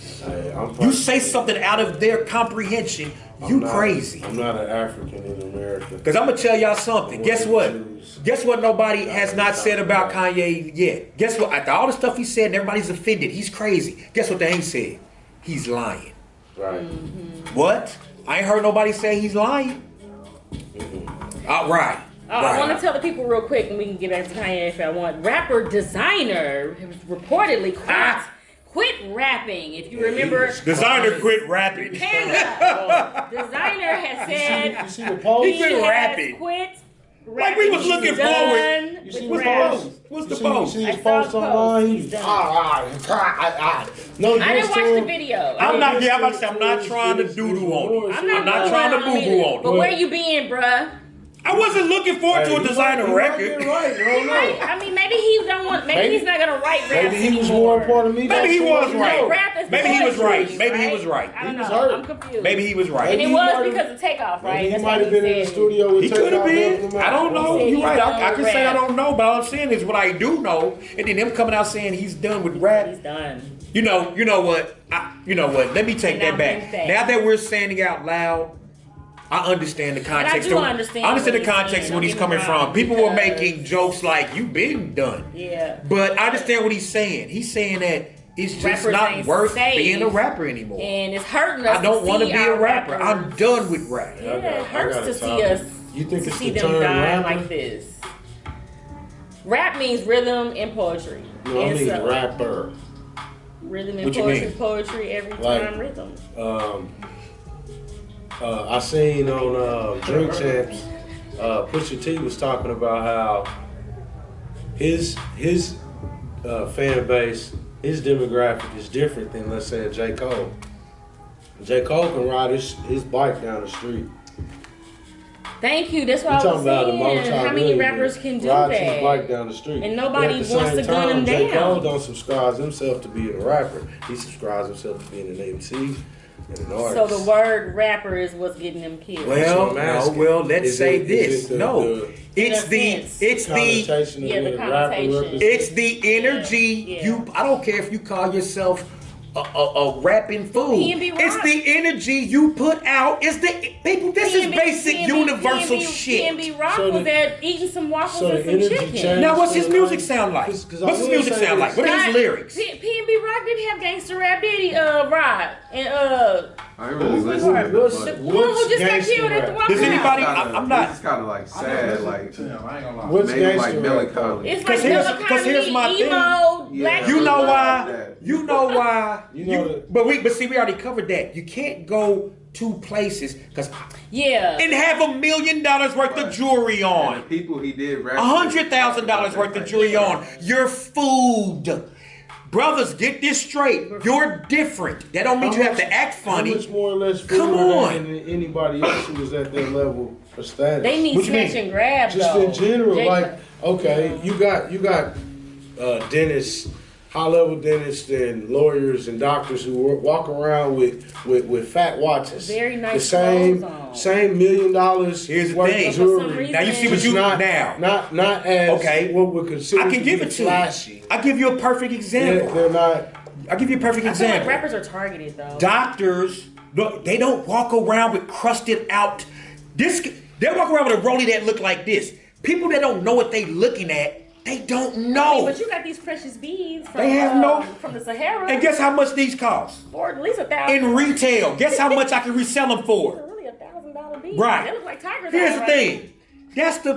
You say something out of their comprehension, crazy. I'm not an African in America. Because I'm going to tell y'all something. Guess what? Guess what nobody has not said about Kanye yet? Guess what? After all the stuff he said and everybody's offended, he's crazy. Guess what they ain't said? He's lying. Right. Mm-hmm. What? I ain't heard nobody say he's lying. Right. I want to tell the people real quick, and we can get back to Kanye if I want. Rapper Designer reportedly quit rapping. If you remember, Designer quit rapping. Designer has said you see the post? he has quit Like we was looking forward. You see What's the rap. post? What's the You post? see I his saw post the online? post. He's He's done. No, I didn't watch the video. I'm not. His- Yeah, I'm about to say I'm not his- trying to his- doo-doo his on it. rewards. I'm not trying to boo-boo on But it. where you been, bruh? I wasn't looking forward to a designer record. Right, I don't know. I mean, maybe he don't want. Maybe he's not gonna write rap Maybe he was anymore. more important to me. Maybe he was right. Rap is Maybe he was poetry, right. Maybe he was right. I don't He know. was hurt. I'm confused. Maybe he was And right. it Maybe he was might've- because of Takeoff, right? Maybe he That's might what have been in the said. studio with He could have been. I don't know. He You're said right. he's I done can with say I rap. don't know, but all I'm saying is what I do know. And then him coming out saying he's done with rap. He's done. You know what? You know what? Let me take that back. Now that we're saying it out loud, I understand the context. do understand I understand the what he's context saying, of what he's don't get coming me wrong, from. People were because- making jokes like "you been done," Yeah. but I understand what he's saying. He's saying that it's just Rappers not ain't worth safe. being a rapper anymore. And it's hurting us. I don't want to be a rapper. I'm done with rap. Yeah, it I hurts gotta to talk. see us. You think to it's see the them term dying rapper? like this. Rap means rhythm and poetry. No, I And mean so- rapper. Rhythm and What you poetry, mean? poetry every Like- time rhythm. I seen on Drink Champs, Pusha T was talking about how his fan base, his demographic is different than, let's say, a J. Cole. J. Cole can ride his bike down the street. Thank you. That's We're what I talking was about the saying. How many multi-millionaire rappers can do rides his bike that? down the street. And nobody But at the wants same to gun him J. Cole down. don't subscribe himself to being a rapper. He subscribes himself to being an MC and an artist. So the word rapper is what's getting them killed. Well, I'm no. asking. Well, let's Is say it- this. is it No, it's the connotation of Yeah, the what a rapper connotation. represents? it's the energy. Yeah. I don't care if you call yourself a rapping fool. P&B Rock. It's the energy you put out. It's the people. This is basic universal shit. P&B Rock So was the- at eating some waffles so and the some energy chicken. changed. Now, what's his music sound like? 'Cause I What's his will music say sound this. like? What are his lyrics? P&B Rock didn't have gangster rap, did he? Rod and I ain't really listening to What's- much. the one who just got gangster killed at the rap? White Does House. anybody- Kinda- I'm not- It's kind of like sad, like I ain't gonna lie. What's maybe gangster like rap? melancholy. It's 'Cause like here's- here's my melancholy, thing. emo, Yeah. black. You know emo. why? that. You know why? You know that- But we already covered that. You can't go two places because Yeah. and have $1 million worth of jewelry And the on, people he did rap $100,000 worth of jewelry on. Your food. Brothers, get this straight. You're different. That don't mean you have to act funny. How much more or less food Come are on. than anybody else who was at that level of status? They need What you mean? snatch and grab Just though. in general, They- like, okay, you got dentists, high level dentists and lawyers and doctors who walk around with fat watches. Very nice the same clothes on. $1 million. Here's the worth thing. of For some jewelry. reason- Now you see what Just you not, now. not as Okay. what we consider I can to give be it to you. flashy. I give you a perfect example. They're not. I'll give you a perfect I feel like example. rappers are targeted though. Doctors, look, they don't walk around with crusted out. They walk around with a rollie that look like this. People that don't know what they looking at, they don't know. But you got these precious beads from, They have no- from the Sahara. And guess how much these cost? for at least $1,000. In retail. Guess how much I can resell them for? Really $1,000 beads. Right. They look like tigers. Here's all the right. thing. That's the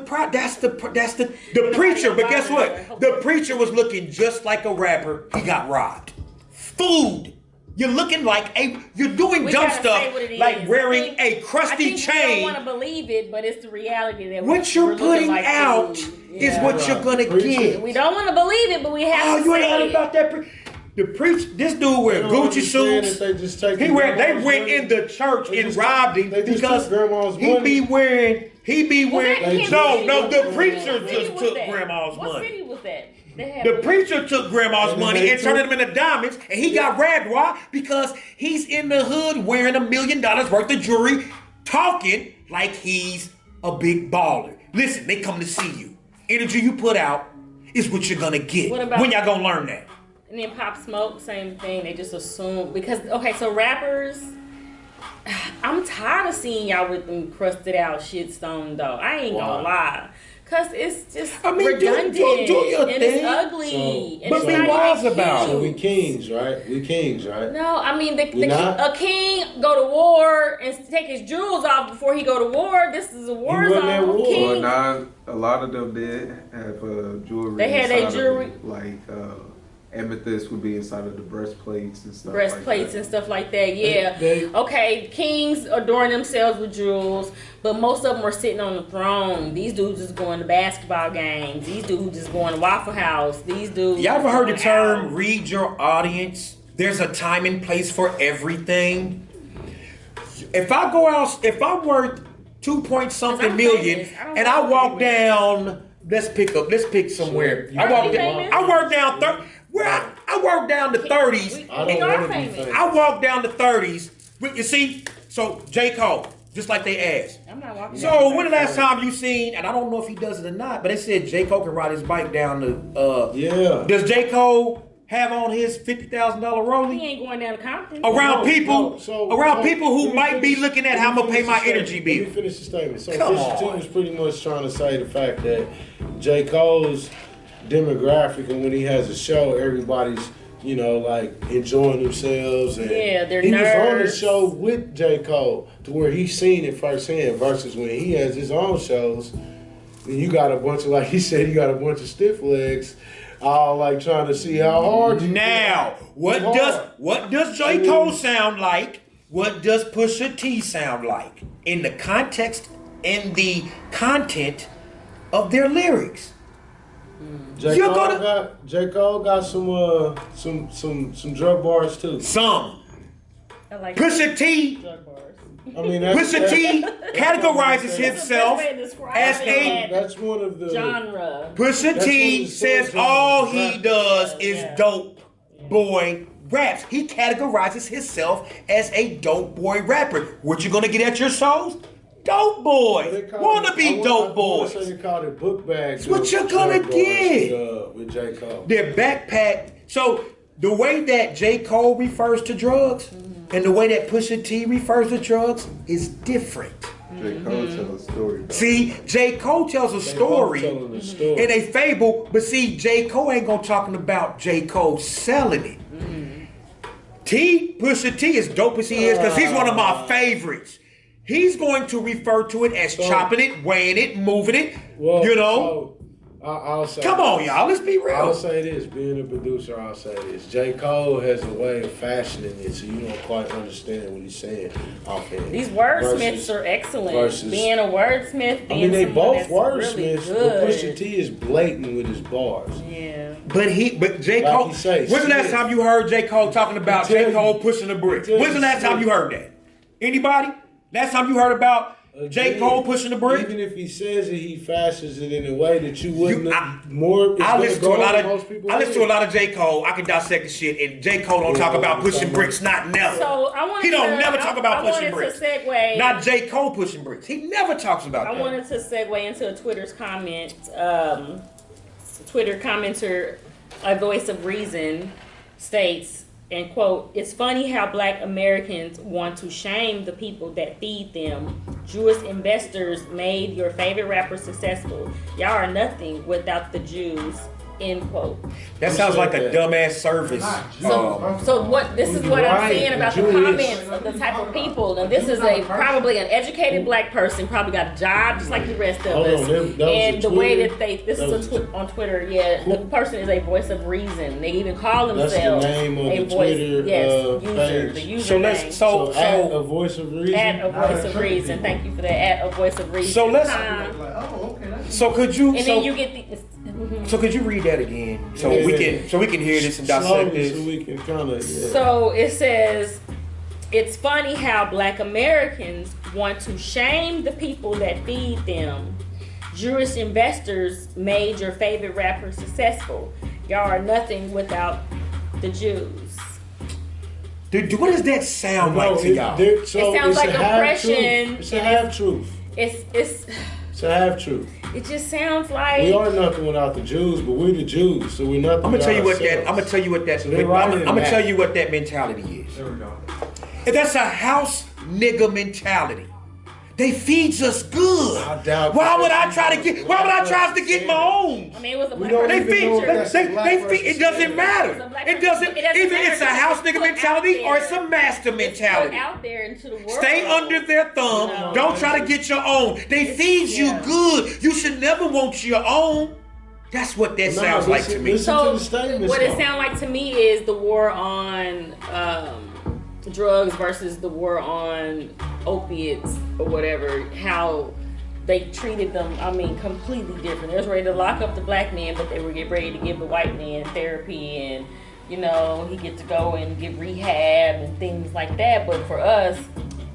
preacher. But guess what? The preacher was looking just like a rapper. He got robbed. Food. You're looking like you're doing We dumb gotta stuff say what it like is. wearing I a think crusty You don't chain. want to believe it, but it's the reality that What you're we're looking putting like out food. is Yeah. what you're gonna Preach get. it. We don't want to believe it, but we have Oh, to you ain't say heard it. about that? This dude wear They don't Gucci understand suits. that they just take They grandma's went money. in the church They and just- robbed him they just because took grandma's he money. be wearing. They No, the What preacher What city just was took that? grandma's What money. city was that? They had The preacher took grandma's And money they and turned took- them into diamonds, and he got robbed. Why? Because he's in the hood wearing $1 million worth of jewelry, talking like he's a big baller. Listen, they come to see you. Energy you put out is what you're gonna get. What about- When y'all gonna learn that? And then Pop Smoke, same thing. They just assume because so rappers. I'm tired of seeing y'all with them crusted out shitstone though. I ain't gonna lie. Cause it's just I mean, do redundant your and thing. it's ugly. And but it's be not wise even about cute. So we kings, right? We kings, right? No, I mean We not? a king go to war and take his jewels off before he go to war. This is a war wasn't at zone. war. Well, King, nah, a lot of them did have jewelry. They had their inside of jewelry. it, like amethyst would be inside of the breastplates and stuff. Breastplates and stuff like that. Yeah. They- Okay. Kings adorn themselves with jewels, but most of them are sitting on the throne. These dudes is going to basketball games. These dudes is going to Waffle House. These dudes. Y'all ever heard the going term out. read your audience? There's a time and place for everything. If I go out, if I'm worth 2 point something I'm million, famous. I don't and I know walk anywhere. down, let's pick somewhere. Sure. I walk You're down, famous. I work down I work down the 30s. We I we don't are wanna be famous. famous. I walk down the 30s. You see, so J. Cole, just like they asked. I'm not walking. So when the last time you seen, and I don't know if he does it or not, but they said J. Cole can ride his bike down the. Yeah. Does J. Cole have on his $50,000 He rollie? ain't going down to Compton. Around No, people, no, so- around so people who let me might be finish- looking at let how I'm me gonna pay finish my the energy statement. bill. Let me finish the statement. So Come Pusha T on. was pretty much trying to say the fact that J. Cole's demographic, and when he has a show, everybody's, you know, like enjoying themselves. And Yeah, they're he was on the nerds. show with J. Cole to where he's seen it firsthand versus when he has his own shows. And you got a bunch of, like he said, you got a bunch of stiff legs, all like trying to see how hard you Now, what does J. Cole sound like? What does Pusha T sound like in the context and the content of their lyrics? J. You're Cole gonna- got some drug bars too. Some. I like Pusha T, drug bars. I mean, that's, Pusha T categorizes That's himself That's the best way to describe as that a that's one of the genre. Pusha That's T what it says says all on the he rap. does is Yeah. dope boy raps. He categorizes himself as a dope boy rapper. What you gonna get at your shows? Dope They boys. call Wanna it- be I wanna- dope I wanna boys. say they called it book bags. That's what you're gonna get. With J. Cole. Their backpack. So the way that J. Cole refers to drugs and the way that Pusha T refers to drugs is different. J. Cole tell a story. See, J. Cole tells a They both story telling a story. in a fable, but see, J. Cole ain't gonna talking about J. Cole selling it. Pusha T, as dope as he is, because he's one of my favorites. He's going to refer to it as chopping it, weighing it, moving it. Well, you know? so, I'll say Come on, this. y'all. Let's be I'll real. say this, being a producer, I'll say this. J. Cole has a way of fashioning it so you don't quite understand what he's saying offhand. These wordsmiths Versus- are excellent. versus- Being a wordsmith, I being mean, they someone both that's wordsmiths, really but good. Pusha T is blatant with his bars. Yeah. But J. Like Cole. he say, When's the last shit. time you heard J. Cole talking about He tell J. Cole you- pushing the bricks? he tell When's the you last time shit. you heard that? Anybody? Last time you heard about J. Again, Cole pushing the bricks? Even if he says it, he fashions it in a way that you wouldn't. You- It's I gonna listen to go a lot over most of people's I listen to a heads. lot of J. Cole. I can dissect the shit, and J. Cole don't talk about pushing bricks, not never. So I wanted He don't to, never talk about I pushing wanted bricks. to segue. Not J. Cole pushing bricks. He never talks about I that. wanted to segue into a Twitter's comment. Twitter commenter, A Voice of Reason, states, and quote, "It's funny how Black Americans want to shame the people that feed them. Jewish investors made your favorite rapper successful. Y'all are nothing without the Jews." End quote. That sounds like a that? dumbass service. So what? This is what I'm Right, saying about the Jewish. comments of the type of people. And this is a probably an educated Black person, probably got a job just like the rest of Hold us. on, that was And a the way Twitter? that they this That is was a on Twitter. Yeah, the person is a voice of reason. They even call That's the themselves name of a the voice. Twitter, Yes, user. page. The user So let's name. so at a so voice of reason. At a voice of reason. Thank you for that. At a voice of reason. So let's- And so could you then you get the. so could you read that again so Yeah. we can hear this and dissect Slowly, this. so we can kind of. Yeah. So it says, "It's funny how Black Americans want to shame the people that feed them. Jewish investors made your favorite rapper successful. Y'all are nothing without the Jews." Dude, what does that sound like to y'all? It sounds like oppression. It's a half truth. It's It's a half truth. it just sounds We like are nothing without the Jews, but we're the Jews, so we're nothing. I'm gonna tell you what without that. I'm gonna ourselves. tell you what that. So they're right in I'm gonna that. tell you what that mentality is. There we go. If that's a house nigga mentality. They feeds us good. I doubt Why that would I that's try to what get? Why would I try to get my own? I mean, it was a We Black don't They person even feed. know picture. if that's a black They feed. It person doesn't saying matter. It was a black It doesn't. person. It doesn't Either matter it's a because house it's nigga put mentality out or it's there. a master It's put mentality. out there into the world. Stay under their thumb. No. Don't try to get your own. They feed you yeah. good. You should never want your own. That's what that sounds like to me. Listen So to the statements. what it sounds like to me is the war on drugs versus the war on opiates or whatever. How they treated them, I mean, completely different. They was ready to lock up the black man, but they were getting ready to give the white man therapy and, you know, he get to go and get rehab and things like that. But for us,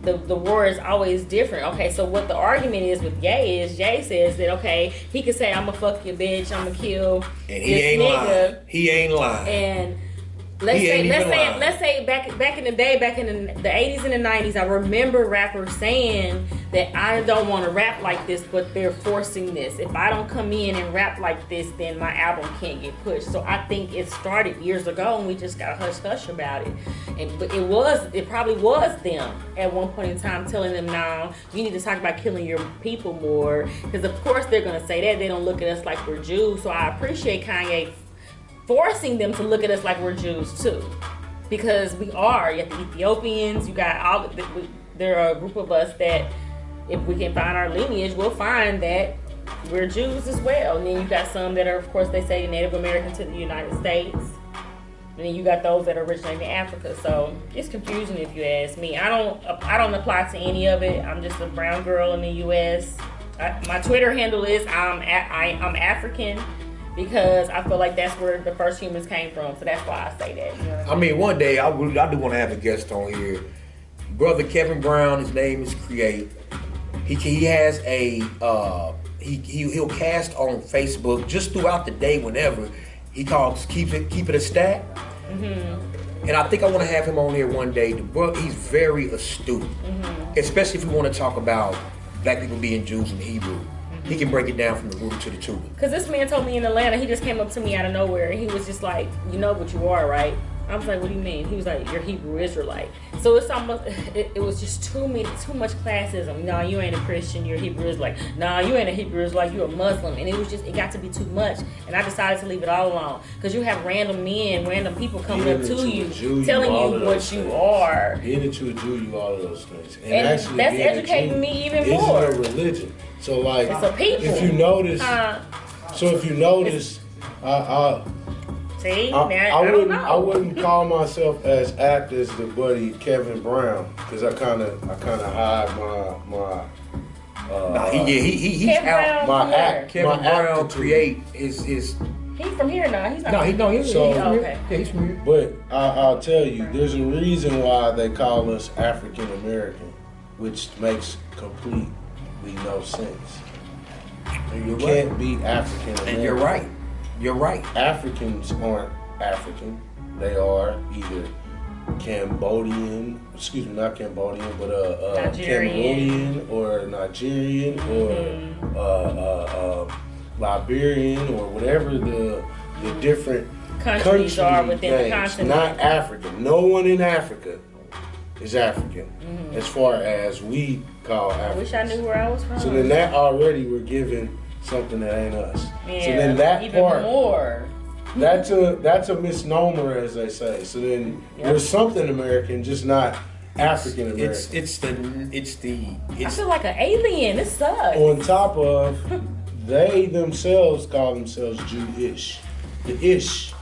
the war is always different. Okay, so what the argument is with Ye is, Ye says that, okay, he could say, I'm gonna fuck your bitch, I'm gonna kill And he this ain't nigga. lying. He ain't lying. And He ain't even lying. let's say back in the day, back in the 80s and the 90s, I remember rappers saying that I don't want to rap like this, but they're forcing this. If I don't come in and rap like this, then my album can't get pushed. So I think it started years ago, and we just got hush hush about it. But it probably was them at one point in time telling them, "No, you need to talk about killing your people more," because of course they're gonna say that. They don't look at us like we're Jews. So I appreciate Kanye forcing them to look at us like we're Jews too, because we are. You have the Ethiopians. You got all. There are a group of us that, if we can find our lineage, we'll find that we're Jews as well. And then you got some that are, of course, they say Native American to the United States. And then you got those that are originating in Africa. So it's confusing if you ask me. I don't apply to any of it. I'm just a brown girl in the U.S. My Twitter handle is I'm African, because I feel like that's where the first humans came from. So that's why I say that. You know? I mean, one day I do want to have a guest on here. Brother Kevin Brown, his name is Create. He has a he'll cast on Facebook just throughout the day whenever. He calls keep it a stat. Mm-hmm. And I think I want to have him on here one day. He's very astute, especially if we want to talk about black people being Jews and Hebrew. He can break it down from the root to the tulip. Because this man told me in Atlanta, he just came up to me out of nowhere, and he was just like, "You know what you are, right?" I was like, "What do you mean?" He was like, "You're Hebrew Israelite." So it's almost, it was just too much classism. "No, you ain't a Christian, you're a Hebrew Israelite. No, you ain't a Hebrew Israelite, you're a Muslim." And it got to be too much. And I decided to leave it all alone. Because you have random people coming up to you, telling you what you are. Being that you're a Jew, you all of those things. And actually that's being educating a Jew me even more. Isn't a religion. So like, It's a people. if you notice, See, I don't know. wouldn't call myself as apt as the buddy Kevin Brown, because I kind of hide my. He's Kevin out. Brown My from where? act. Kevin My Brown aptitude. Create is He's from here now. He's not. he's So- from here. Okay. Yeah, he's from here. But I'll tell you, there's a reason why they call us African American, which makes completely no sense. You can't be African American. And you're right. You're right. Africans aren't African. They are either Cambodian, not Cambodian, but Nigerian. Cameroonian or Nigerian or Liberian or whatever the different Countries are within the names. continent. Not African. No one in Africa is African, as far as we call I African. wish I knew where I was from. So then that already we're giving something that ain't us. Yeah, so then that even part, more. that's a misnomer, as they say. So then there's something American, just not African American. I feel like an alien. This sucks. On top of, they themselves call themselves Jewish. The ish.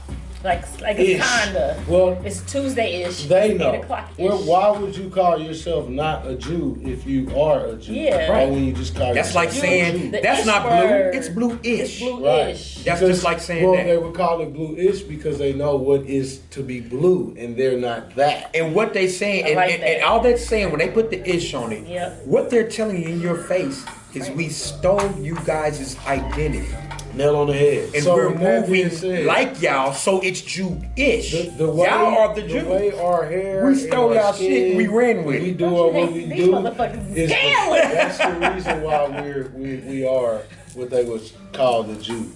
Like Ish. it's kinda. Well, It's Tuesday-ish. they It's know. 8 o'clock-ish. Well, why would you call yourself not a Jew if you are a Jew? Yeah. Why when you just call That's yourself like a saying Jew? The that's ish not word. blue. It's blue-ish. It's blue-ish. Right. That's Because- just like saying well, that. they would call it blue-ish because they know what is to be blue, and they're not that. And what they saying, and, I like and, that. and all that's saying when they put the ish on it, Yep. what they're telling you in your face is we stole you guys' identity. Nail on the head. And So we're with that being moving said, like y'all, so it's Jew-ish. the way, y'all are the the Jews. way our hair, We and stole our y'all skin, shit and we ran with we it. do Don't you what we hate these do. motherfuckers is- scaling? That's the reason why we are what they would call the Jew.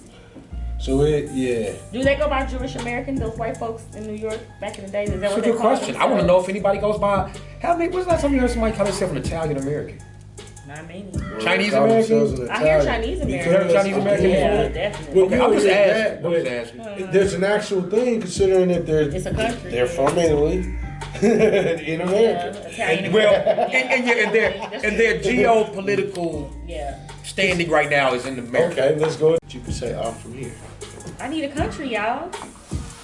So Do they go by Jewish American? Those white folks in New York back in the day? Is that That's a what they good call question. I want to themselves? know if anybody goes by. When's the last time you heard somebody call themselves an Italian American? Not many. Chinese call themselves American? an I hear Italian. Chinese American. You heard Chinese American Yeah, before? definitely. Well, Okay, you I'm would just get asking. that, I'm but just asking. there's an actual thing considering that It's a country. they're from Italy in America. Italian Well, American. and their geopolitical Yeah. standing right now is in America. Okay, let's go. You can say I'm from here. I need a country, y'all.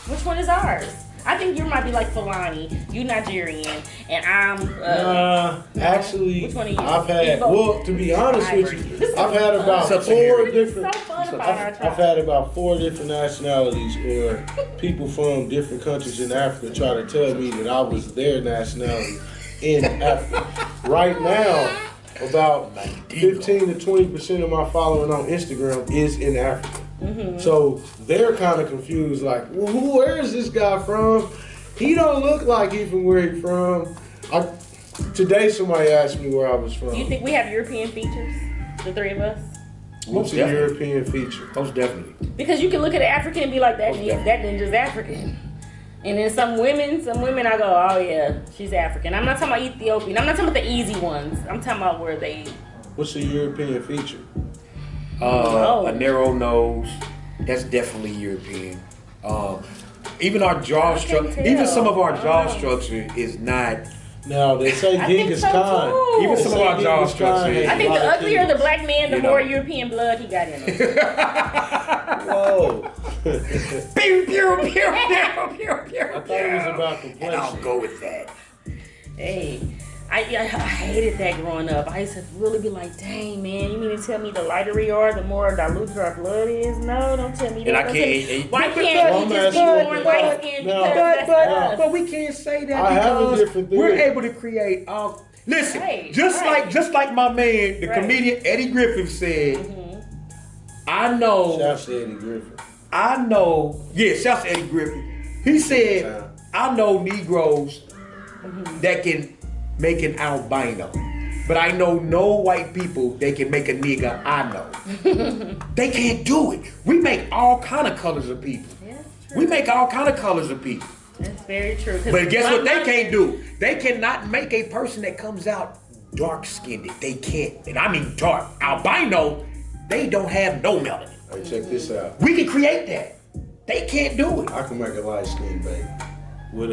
Which one is ours? I think you might be like Fulani. You Nigerian, and I'm. Actually, Which one are you? I've had. Igbo. Well, to be honest with you, This is I've had about fun. four This is different. so fun about our I've tribe. had about 4 different nationalities or people from different countries in Africa try to tell me that I was their nationality in Africa. Right now, about 15 to 20% of my following on Instagram is in Africa. Mm-hmm. So they're kind of confused, like, well, where is this guy from? He don't look like he from where he from. Today somebody asked me where I was from. Do you think we have European features, the three of us? What's a Most European feature? Most definitely. Because you can look at an African and be like, that Most definitely. ninja's African. And then some women I go, oh yeah, she's African. I'm not talking about Ethiopian. I'm not talking about the easy ones. I'm talking about where they. What's a European feature? A narrow nose. That's definitely European. Even our jaw I structure, can even some of our jaw tell. structure is not. Now they say I think Genghis so, Khan. too. Even They some of say our jaw Genghis Khan structure is. I think had a the lot of uglier the things. black man, the You more know. European blood he got in him. Whoa. Pew, pew, pew, pew, pew, pew, I thought it was about and I'll complexion. go with that. Hey, I hated that growing up. I used to really be like, dang, man, you mean to tell me the lighter we are, the more diluted our blood is? No, don't tell me that. And I Don't tell me- can't. Why Well, can't we just be but- born light skinned no, because that's us? But we can't say that I have a because different we're theory. able to create all. Listen, Right, just right. like my man, the Right. comedian Eddie Griffin said, Mm-hmm. I know. Shouts to Eddie Griffin. I know, yeah, shouts to Eddie Griffin. He said, I know Negroes that can make an albino, but I know no white people that can make a nigga I know. They can't do it. We make all kind of colors of people. Yeah, We make all kind of colors of people. that's very true. 'Cause But guess what they my- can't do? They cannot make a person that comes out dark-skinned. They can't. And I mean dark. Albino, they don't have no melanin. Hey, check this out. We can create that. They can't do it. I can make a light skinned baby with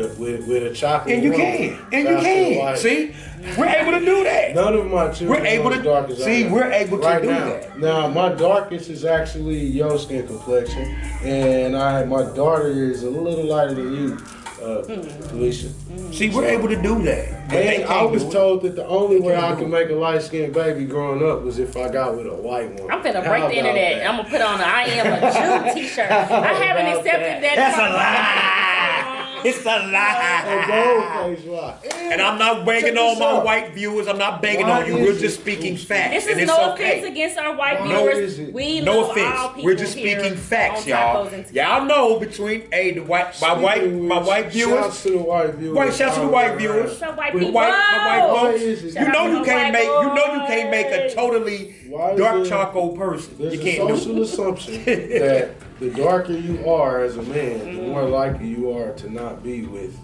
a chocolate. And you woman. can. And you Shouts to the can. white. See? We're able to do that. None of my children We're able are to- as dark as I see, am. we're able to right do now. that. Now my darkest is actually your skin complexion, and my daughter is a little lighter than you, Calisha. See, we're able to do that. But they And can't I was do it. told that the only way can't I do could it. make a light skinned baby growing up was if I got with a white one. I'm finna How break the about internet. that? I'm gonna put on a I am a Jew t-shirt. I haven't about accepted that. That's a part. lie. It's a A lie. gold face rock. And I'm not begging Check on this my out. white viewers. I'm not begging Why on you. is We're it- just speaking facts. This and is it's no okay. offense against our white No, viewers. is it? We No love all offense. people We're just here speaking facts, on y'all. Tacos and Y'all know between the white my white viewers. Shouts to the white viewers. White shouts to the white viewers. So white With people. my white Whoa! folks. is it? You know you Shout can't out make to you know you can't make a boys. totally Why is dark there- charcoal person. There's You a can't do social it. assumption that the darker you are as a man, the more likely you are to not be with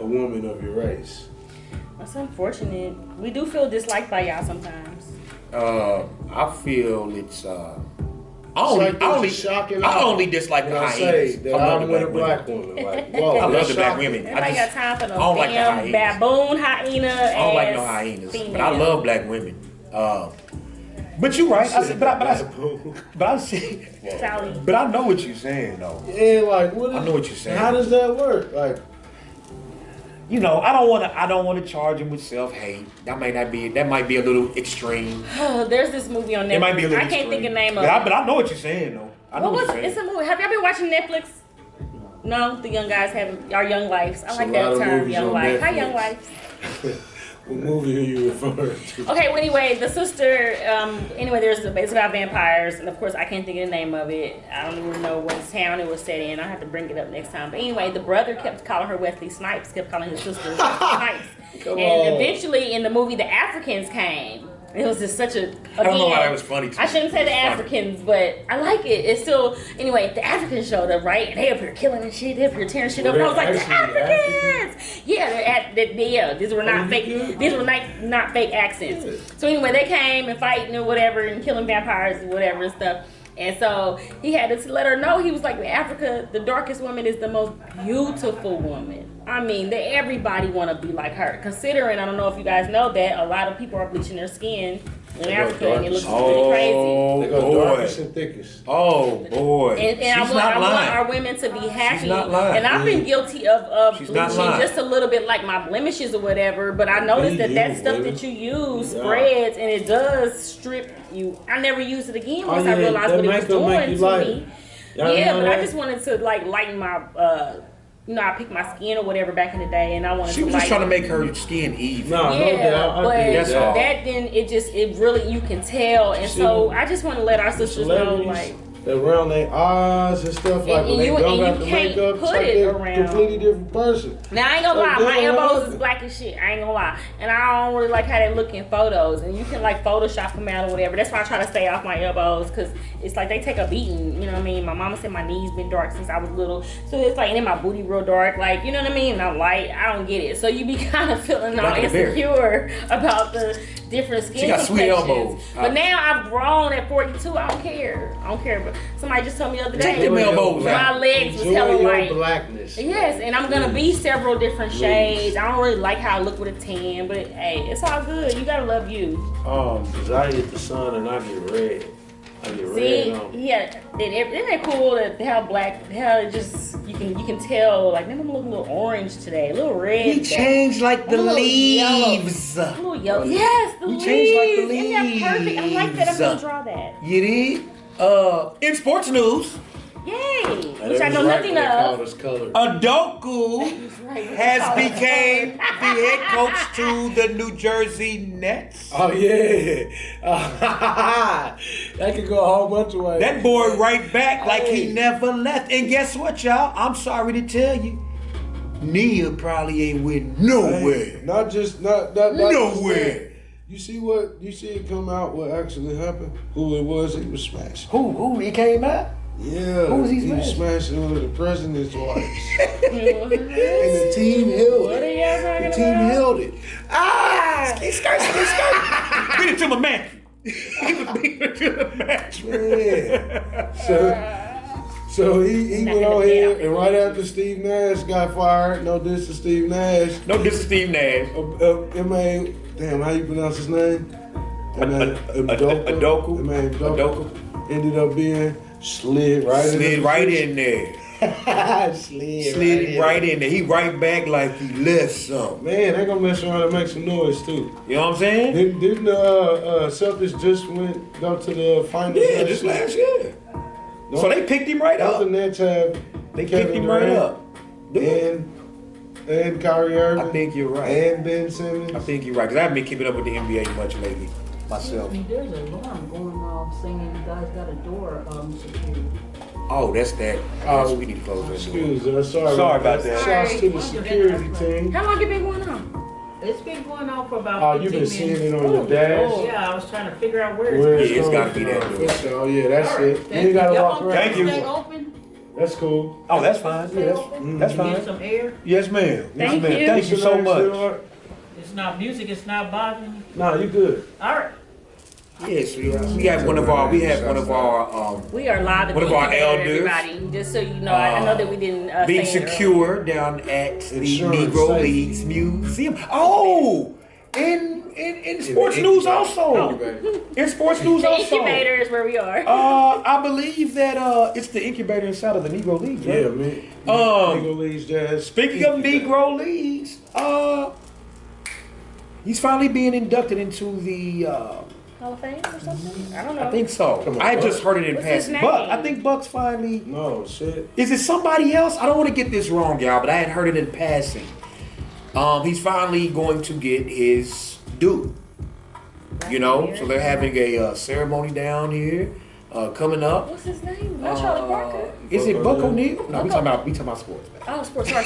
a woman of your race. That's unfortunate. We do feel disliked by y'all sometimes. I feel it's I It's only, like I there's only, a shocking I out only dislike when the I say hyenas. that I love I'm the with a black black women. woman. Like, whoa, I love that's the black shocking. women. Everybody got time for I those don't like the damn hyenas. baboon hyena I don't like no ass hyenas, female. but I love black women. But you're right. But I see. Sally. But I know what you're saying though. Yeah, like what is, I know what you're saying. How does that work? Like, You know, I don't want to charge him with self-hate. That might be a little extreme. There's this movie on Netflix. It might be a little I can't extreme. think of the name of But it. I know what you're saying though. I know What was what it? you're It's a saying. movie. Have y'all been watching Netflix? No, the young guys have our young lives. I It's like a that lot of term, movies young on life. Hi, Netflix. young lives. what movie are you referring to? Okay, well, anyway, the sister, anyway, it's about vampires, and of course, I can't think of the name of it. I don't even know what town it was set in. I'll have to bring it up next time. But anyway, the brother kept calling her Wesley Snipes, kept calling his sister Wesley Snipes. Come And on. eventually, in the movie, the Africans came. It was just such a. I don't know why again, that was funny to I me. shouldn't say the It's funny. Africans, but I like it. It's still anyway. The Africans showed up, right? And they up here killing and shit. They up here tearing shit up. And I was like, the They're actually Africans. Yeah, yeah. These were not fake. good? These were not fake accents. So anyway, they came and fighting or whatever and killing vampires and whatever and stuff. And so he had to let her know. He was like, in Africa, the darkest woman is the most beautiful woman. I mean, everybody want to be like her. Considering, I don't know if you guys know that, a lot of people are bleaching their skin in Africa, and it looks pretty crazy. They go darkest and thickest. Oh boy. And I want our women to be happy. She's not lying. And I've been guilty of She's not bleaching lying. just a little bit, like my blemishes or whatever. But I noticed that stuff that you use spreads, and it does strip you. I never used it again once I realized what it was doing to me. Yeah, but I just wanted to like lighten my. I picked my skin or whatever back in the day, and I wanted to. She was just trying to make her skin even. No doubt. But that's all. that then it really you can tell, and so I just want to let our sisters know, like. Around their eyes and stuff like when they don't got the makeup, it's like they're a completely different person. Now I ain't gonna lie, my elbows is black as shit. I ain't gonna lie, and I don't really like how they look in photos. And you can like Photoshop them out or whatever. That's why I try to stay off my elbows because it's like they take a beating. You know what I mean? My mama said my knees been dark since I was little, so it's like and then my booty real dark. Like you know what I mean? And I'm light. I don't get it. So you be kind of feeling all insecure about the different skin. She got sweet elbows. But now I've grown at 42. I don't care. But somebody just told me the other day. Take them elbows out. My legs was hella white. Blackness. Yes, and I'm gonna be several different shades. I don't really like how I look with a tan, but hey, it's all good. You gotta love you. Cause I hit the sun and I get red. See, yeah, isn't it cool that how black, how it just you can tell like maybe I'm looking a little orange today, a little red. He changed like the leaves. A little yellow. Yes, the leaves. He changed like the leaves. Isn't that perfect? I like that. I'm gonna draw that. You did? In sports news, yay! Which I know nothing of. Adoku has became the head coach to the New Jersey Nets. Oh yeah, that could go a whole bunch of ways. That boy right back like he never left. And guess what, y'all? I'm sorry to tell you, Nia probably ain't went nowhere. Not nowhere. You see it come out what actually happened? Who it was he was smashing. Who he came out? Yeah. Who was he smashing? He was smashing one of the president's wives. And the team held it. The team held it. Skirt. Beat it to my man. He was beating it to the match. Yeah. So he went on here, and right after Steve Nash got fired, no diss to Steve Nash. Damn, how you pronounce his name? Adoku. Adoku. Ended up being slid right in there. Slid right in there. He right back like he left something. Man, they gonna mess around and make some noise too. You know what I'm saying? Didn't Celtics just go to the finals? Yeah, just last year. So they picked him right up. The Nets have they picked him right up. And Kyrie Irving. I think you're right. And Ben Simmons. I think you're right because I haven't been keeping up with the NBA much lately myself. There's an alarm going off saying you guys got a door secured. Oh, that's that. Oh, we need to close that door. Excuse us. Sorry about that. Shouts to the security team. How long it been going on? It's been going on for about 15 minutes. You've been seeing it on your dash? Yeah, I was trying to figure out where it's got to be that door. Oh, yeah, that's it. You ain't got to walk around. Thank you. Open? That's cool. Oh, that's fine. Yeah, that's fine. Get some air? Yes, ma'am. Thank you. Thank you so much. It's not music. It's not bothering you. No, you good. All right. Yes, we have one of our. We are live. One of our elders. Everybody, just so you know, I know that we didn't. Being secure down at the Negro Leagues Museum. Oh, in sports news also. In sports news the also. Incubator is where we are. I believe that it's the Incubator inside of the Negro Leagues. Right? Yeah, man. Negro Leagues Jazz. Speaking of Negro Leagues, he's finally being inducted into the. Hall of Fame or something? I don't know. I think so. I just heard it in passing. Buck, I think Buck's finally. No shit. Is it somebody else? I don't want to get this wrong, y'all, but I had heard it in passing. He's finally going to get his due. You know, so they're having a ceremony down here coming up. What's his name? Not Charlie Parker. Is it Buck O'Neal? No, we talking about sports. Man. Oh, sports. Sorry.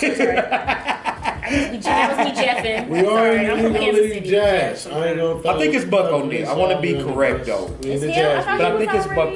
That was me jeffing. We are in the Negro League Jazz. I think it's Buck O'Neal. I want to be correct though. It's him? But I think it's Buck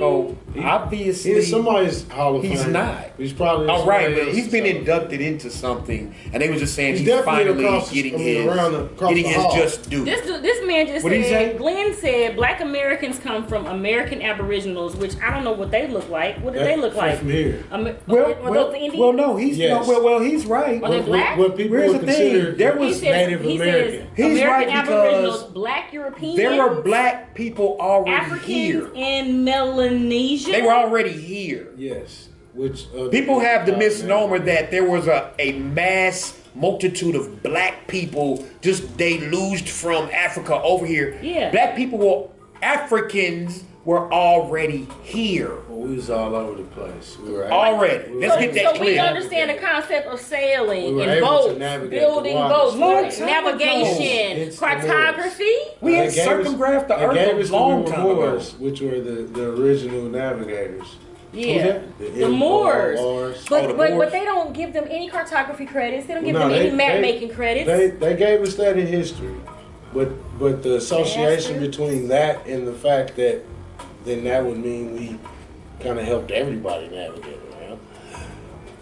Obviously, He's somebody's Hall of Fame. he's not. He's probably. Oh, right, but else, he's been so. inducted into something, and they was just saying he's definitely finally across the- getting I mean, across getting the his hall. just due. This man just What'd he said, say? Glenn said, Black Americans come from American Aboriginals, which I don't know what they look like. What do they look like? From here. Are those the Indians? no, he's Yes. well, he's right. Are they black? What people Here's would the thing, consider there was Native he American. says He's American right Aboriginals, because Black Europeans, there were black people already Africans here. in Melanesia. They were already here. Yes. Which People have the misnomer that there was a mass multitude of black people just deluged from Africa over here. Yeah. Black people Africans were already here. Well, we was all over the place. We were Already. we Let's were- get that So we clear. understand the concept of sailing We were and able to boats, navigate building the boats, waters. Long time navigation, ago. It's the cartography. We had They gave us- circumgraphed the they earth gave a us long the time ago. Moors, which were the original navigators. Yeah, Who's the Moors. Moors. But, Oh, the but Moors. they don't give them any cartography credits. They don't give No, them they- any map making credits. They gave us that in history, but the association Bastard. between that and the fact that then that would mean we kind of helped everybody navigate around.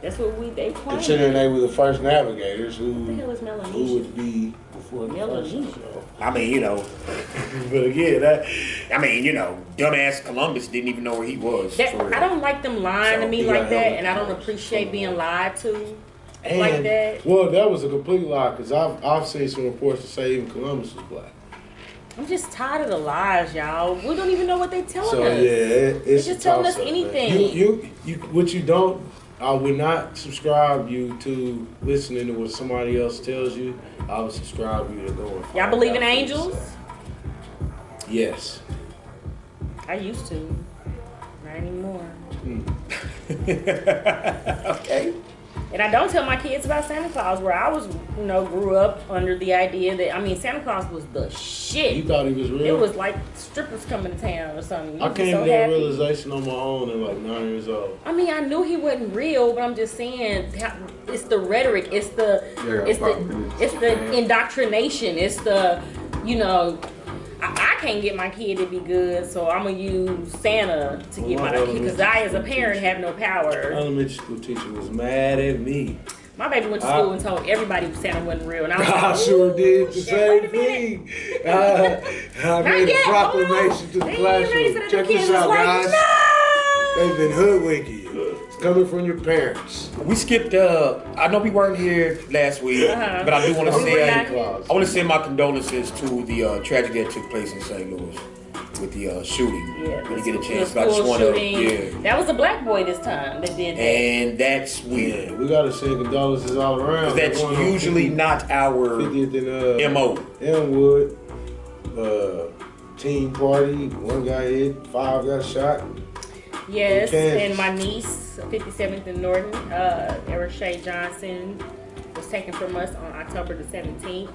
That's what they claim. Considering they were the first navigators What the hell is who Melanesia? would be before the first. Melanesia. I mean, But again, dumbass Columbus didn't even know where he was. That, for real. I don't like them lying to So, me he like got that, held and I don't with appreciate being lied to and, like that. well, that was a complete lie because I've seen some reports that say even Columbus was black. I'm just tired of the lies, y'all. We don't even know what they telling So us. yeah, it's just a telling us toss-up, man. anything. You what you don't. I would not subscribe you to listening to what somebody else tells you. I would subscribe you to go and Y'all find believe out in for angels? yourself. Yes. I used to. Not anymore. Okay. And I don't tell my kids about Santa Claus, where I was, grew up under the idea that, Santa Claus was the shit. You thought he was real? It was like strippers coming to town or something. You I was came so to that happy. realization on my own at like 9 years old. I mean, I knew he wasn't real, but I'm just saying, it's the rhetoric, it's the indoctrination, it's the, I can't get my kid to be good, so I'm gonna use Santa to get my kid, because I, as a parent, have no power. Elementary school teacher was mad at me. My baby went to school and told everybody Santa wasn't real, and I was like, I sure did the shit, same wait a minute. thing. I made yet, a proclamation to the They ain't ready classroom. for the Check kids this was out, like, guys. no! They've been hoodwinking you. It's coming from your parents. We skipped. I know we weren't here last week, Uh-huh. but I do want to We were say not here. I want to send my condolences to the tragedy that took place in St. Louis with the shooting. Yeah, When you get a the chance, I just school want to. shooting. Yeah. That was a black boy this time that did that. And that's weird. Yeah, we gotta send condolences all around. Because that's usually not our 50th and MO. Elmwood, teen party. One guy hit, 5 got shot. Yes, Kansas. and my niece, 57th and Norton, Eric Shea Johnson, was taken from us on October the 17th.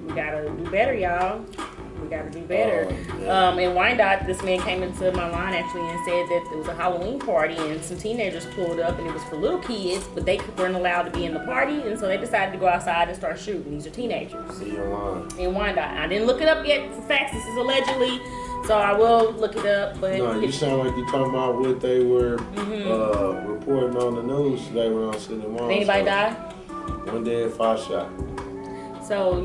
We gotta do better, y'all. We gotta do better. In Wyandotte, this man came into my line actually and said that it was a Halloween party and some teenagers pulled up and it was for little kids, but they weren't allowed to be in the party, and so they decided to go outside and start shooting. These are teenagers See your line. in Wyandotte. I didn't look it up yet for facts. This is allegedly, so I will look it up. But No, you sound like you're talking about what they were reporting on the news. They were on City Mall. did anybody die? One dead, 5 shot. So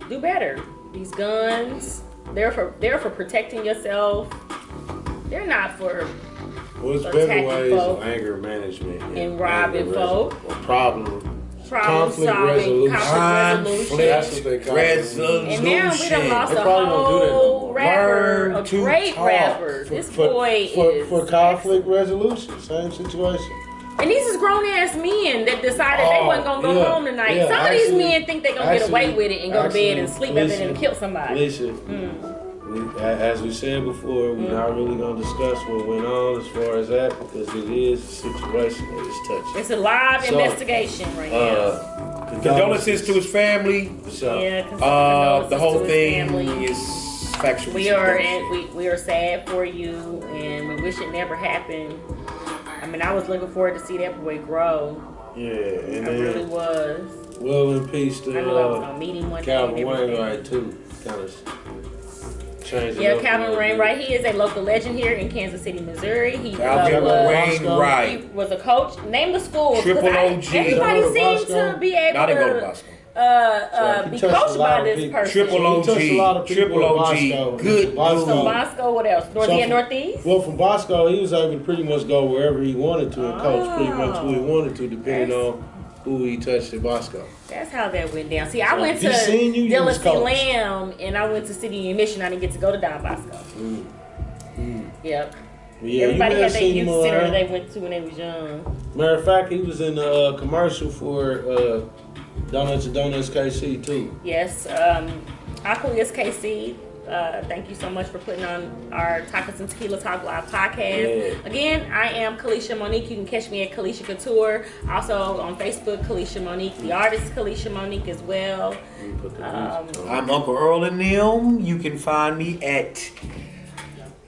do better. These guns, they're for protecting yourself. They're not for Well, it's Attacking better ways folk of anger management and robbing anger folk. Or problem problem solving, resolution. conflict That's what they call it. resolution. And now we done lost They a probably don't do that no whole more. rapper, Learn a to great talk. rapper. This boy is for conflict resolution, same situation. And these is grown ass men that decided they wasn't gonna go home tonight. yeah, Some of these actually- men think they gonna get away with it and go to bed and sleep after listen, and kill somebody. Listen, as we said before, we're not really gonna discuss what went on as far as that because it is a situation that is touchy. It's a live So, investigation right now. Condolences to his family. So, Yeah, The whole to his thing family. is factual. We are sad for you, and we wish it never happened. I mean, I was looking forward to see that boy grow. yeah, and I really then was. well in peace I knew I was to gonna meet him one day. Calvin and everything. Wainwright too. Kind of changing Yeah, up a Calvin little Rain, bit. right? He is a local legend here in Kansas City, Missouri. He Calvin Rain, he right. was a coach. Name the school. 'Cause Triple I- OG. Everybody Go to seems Bosco? to be able Now they go to to Bosco. So be he touched coached a lot by of this people. person. Triple He touched a lot of OG. people Triple at OG. Bosco. Good Bosco. So dude. Bosco, what else? North So and from- Northeast? Well, from Bosco, he was able to pretty much go wherever he wanted to and coach pretty much who he wanted to, depending on who he touched at Bosco. That's how that went down. See, I So went he seen you, you was Dillasy coach. Lamb, and I went to City Union Mission. I didn't get to go to Don Bosco. Yep. Yeah, Everybody you had may their have seen youth him center around. they went to when they was young. Matter of fact, he was in the commercial for Donuts and Donuts KC too. Yes, Aquilius KC. Thank you so much for putting on our Tacos and Tequila Talk Live podcast. Yeah. Again, I am Calisha Monique. You can catch me at Calisha Couture. Also on Facebook, Calisha Monique. The artist Calisha Monique as well. Let me put the music on. I'm Uncle Earl Nem. You can find me at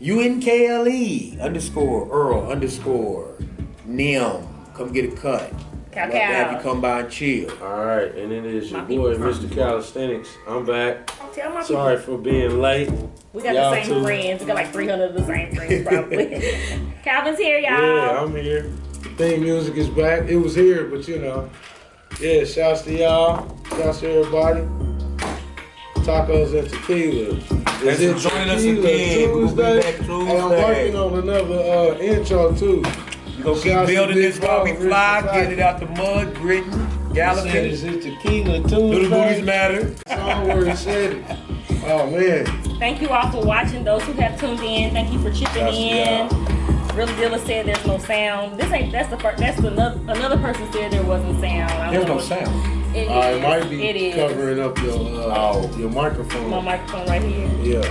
UNKLE _ Earl _ Nem. Come get a cut. Cow Love to have you cow. come by and chill. All right, and then it is your My boy, people. Mr. Calisthenics. I'm back. Tell my Sorry people. for being late. We got Y'all the same too. friends. We got like 300 of the same friends probably. Calvin's here, y'all. Yeah, I'm here. Theme music is back. It was here, but you know. Yeah, shouts to y'all. Shouts to everybody. Tacos and Tequila. Thanks for joining us again. We'll be back Hey, I'm Tuesday. working on another intro too. We're going to keep Shouts to building Big this while we Bro, fly. Rich Get it out the mud, gritting, Said galloping. it's Tequila Tuesday. Little booties matter. Song where he said it. Oh man. Thank you all for watching. Those who have tuned in, thank you for chipping Shouts to in. y'all. Really Dilla said there's no sound. That's the first. That's another person said there wasn't sound. I There's don't no know. sound. It It is. might be It is. covering up your microphone. My microphone right here. Yeah.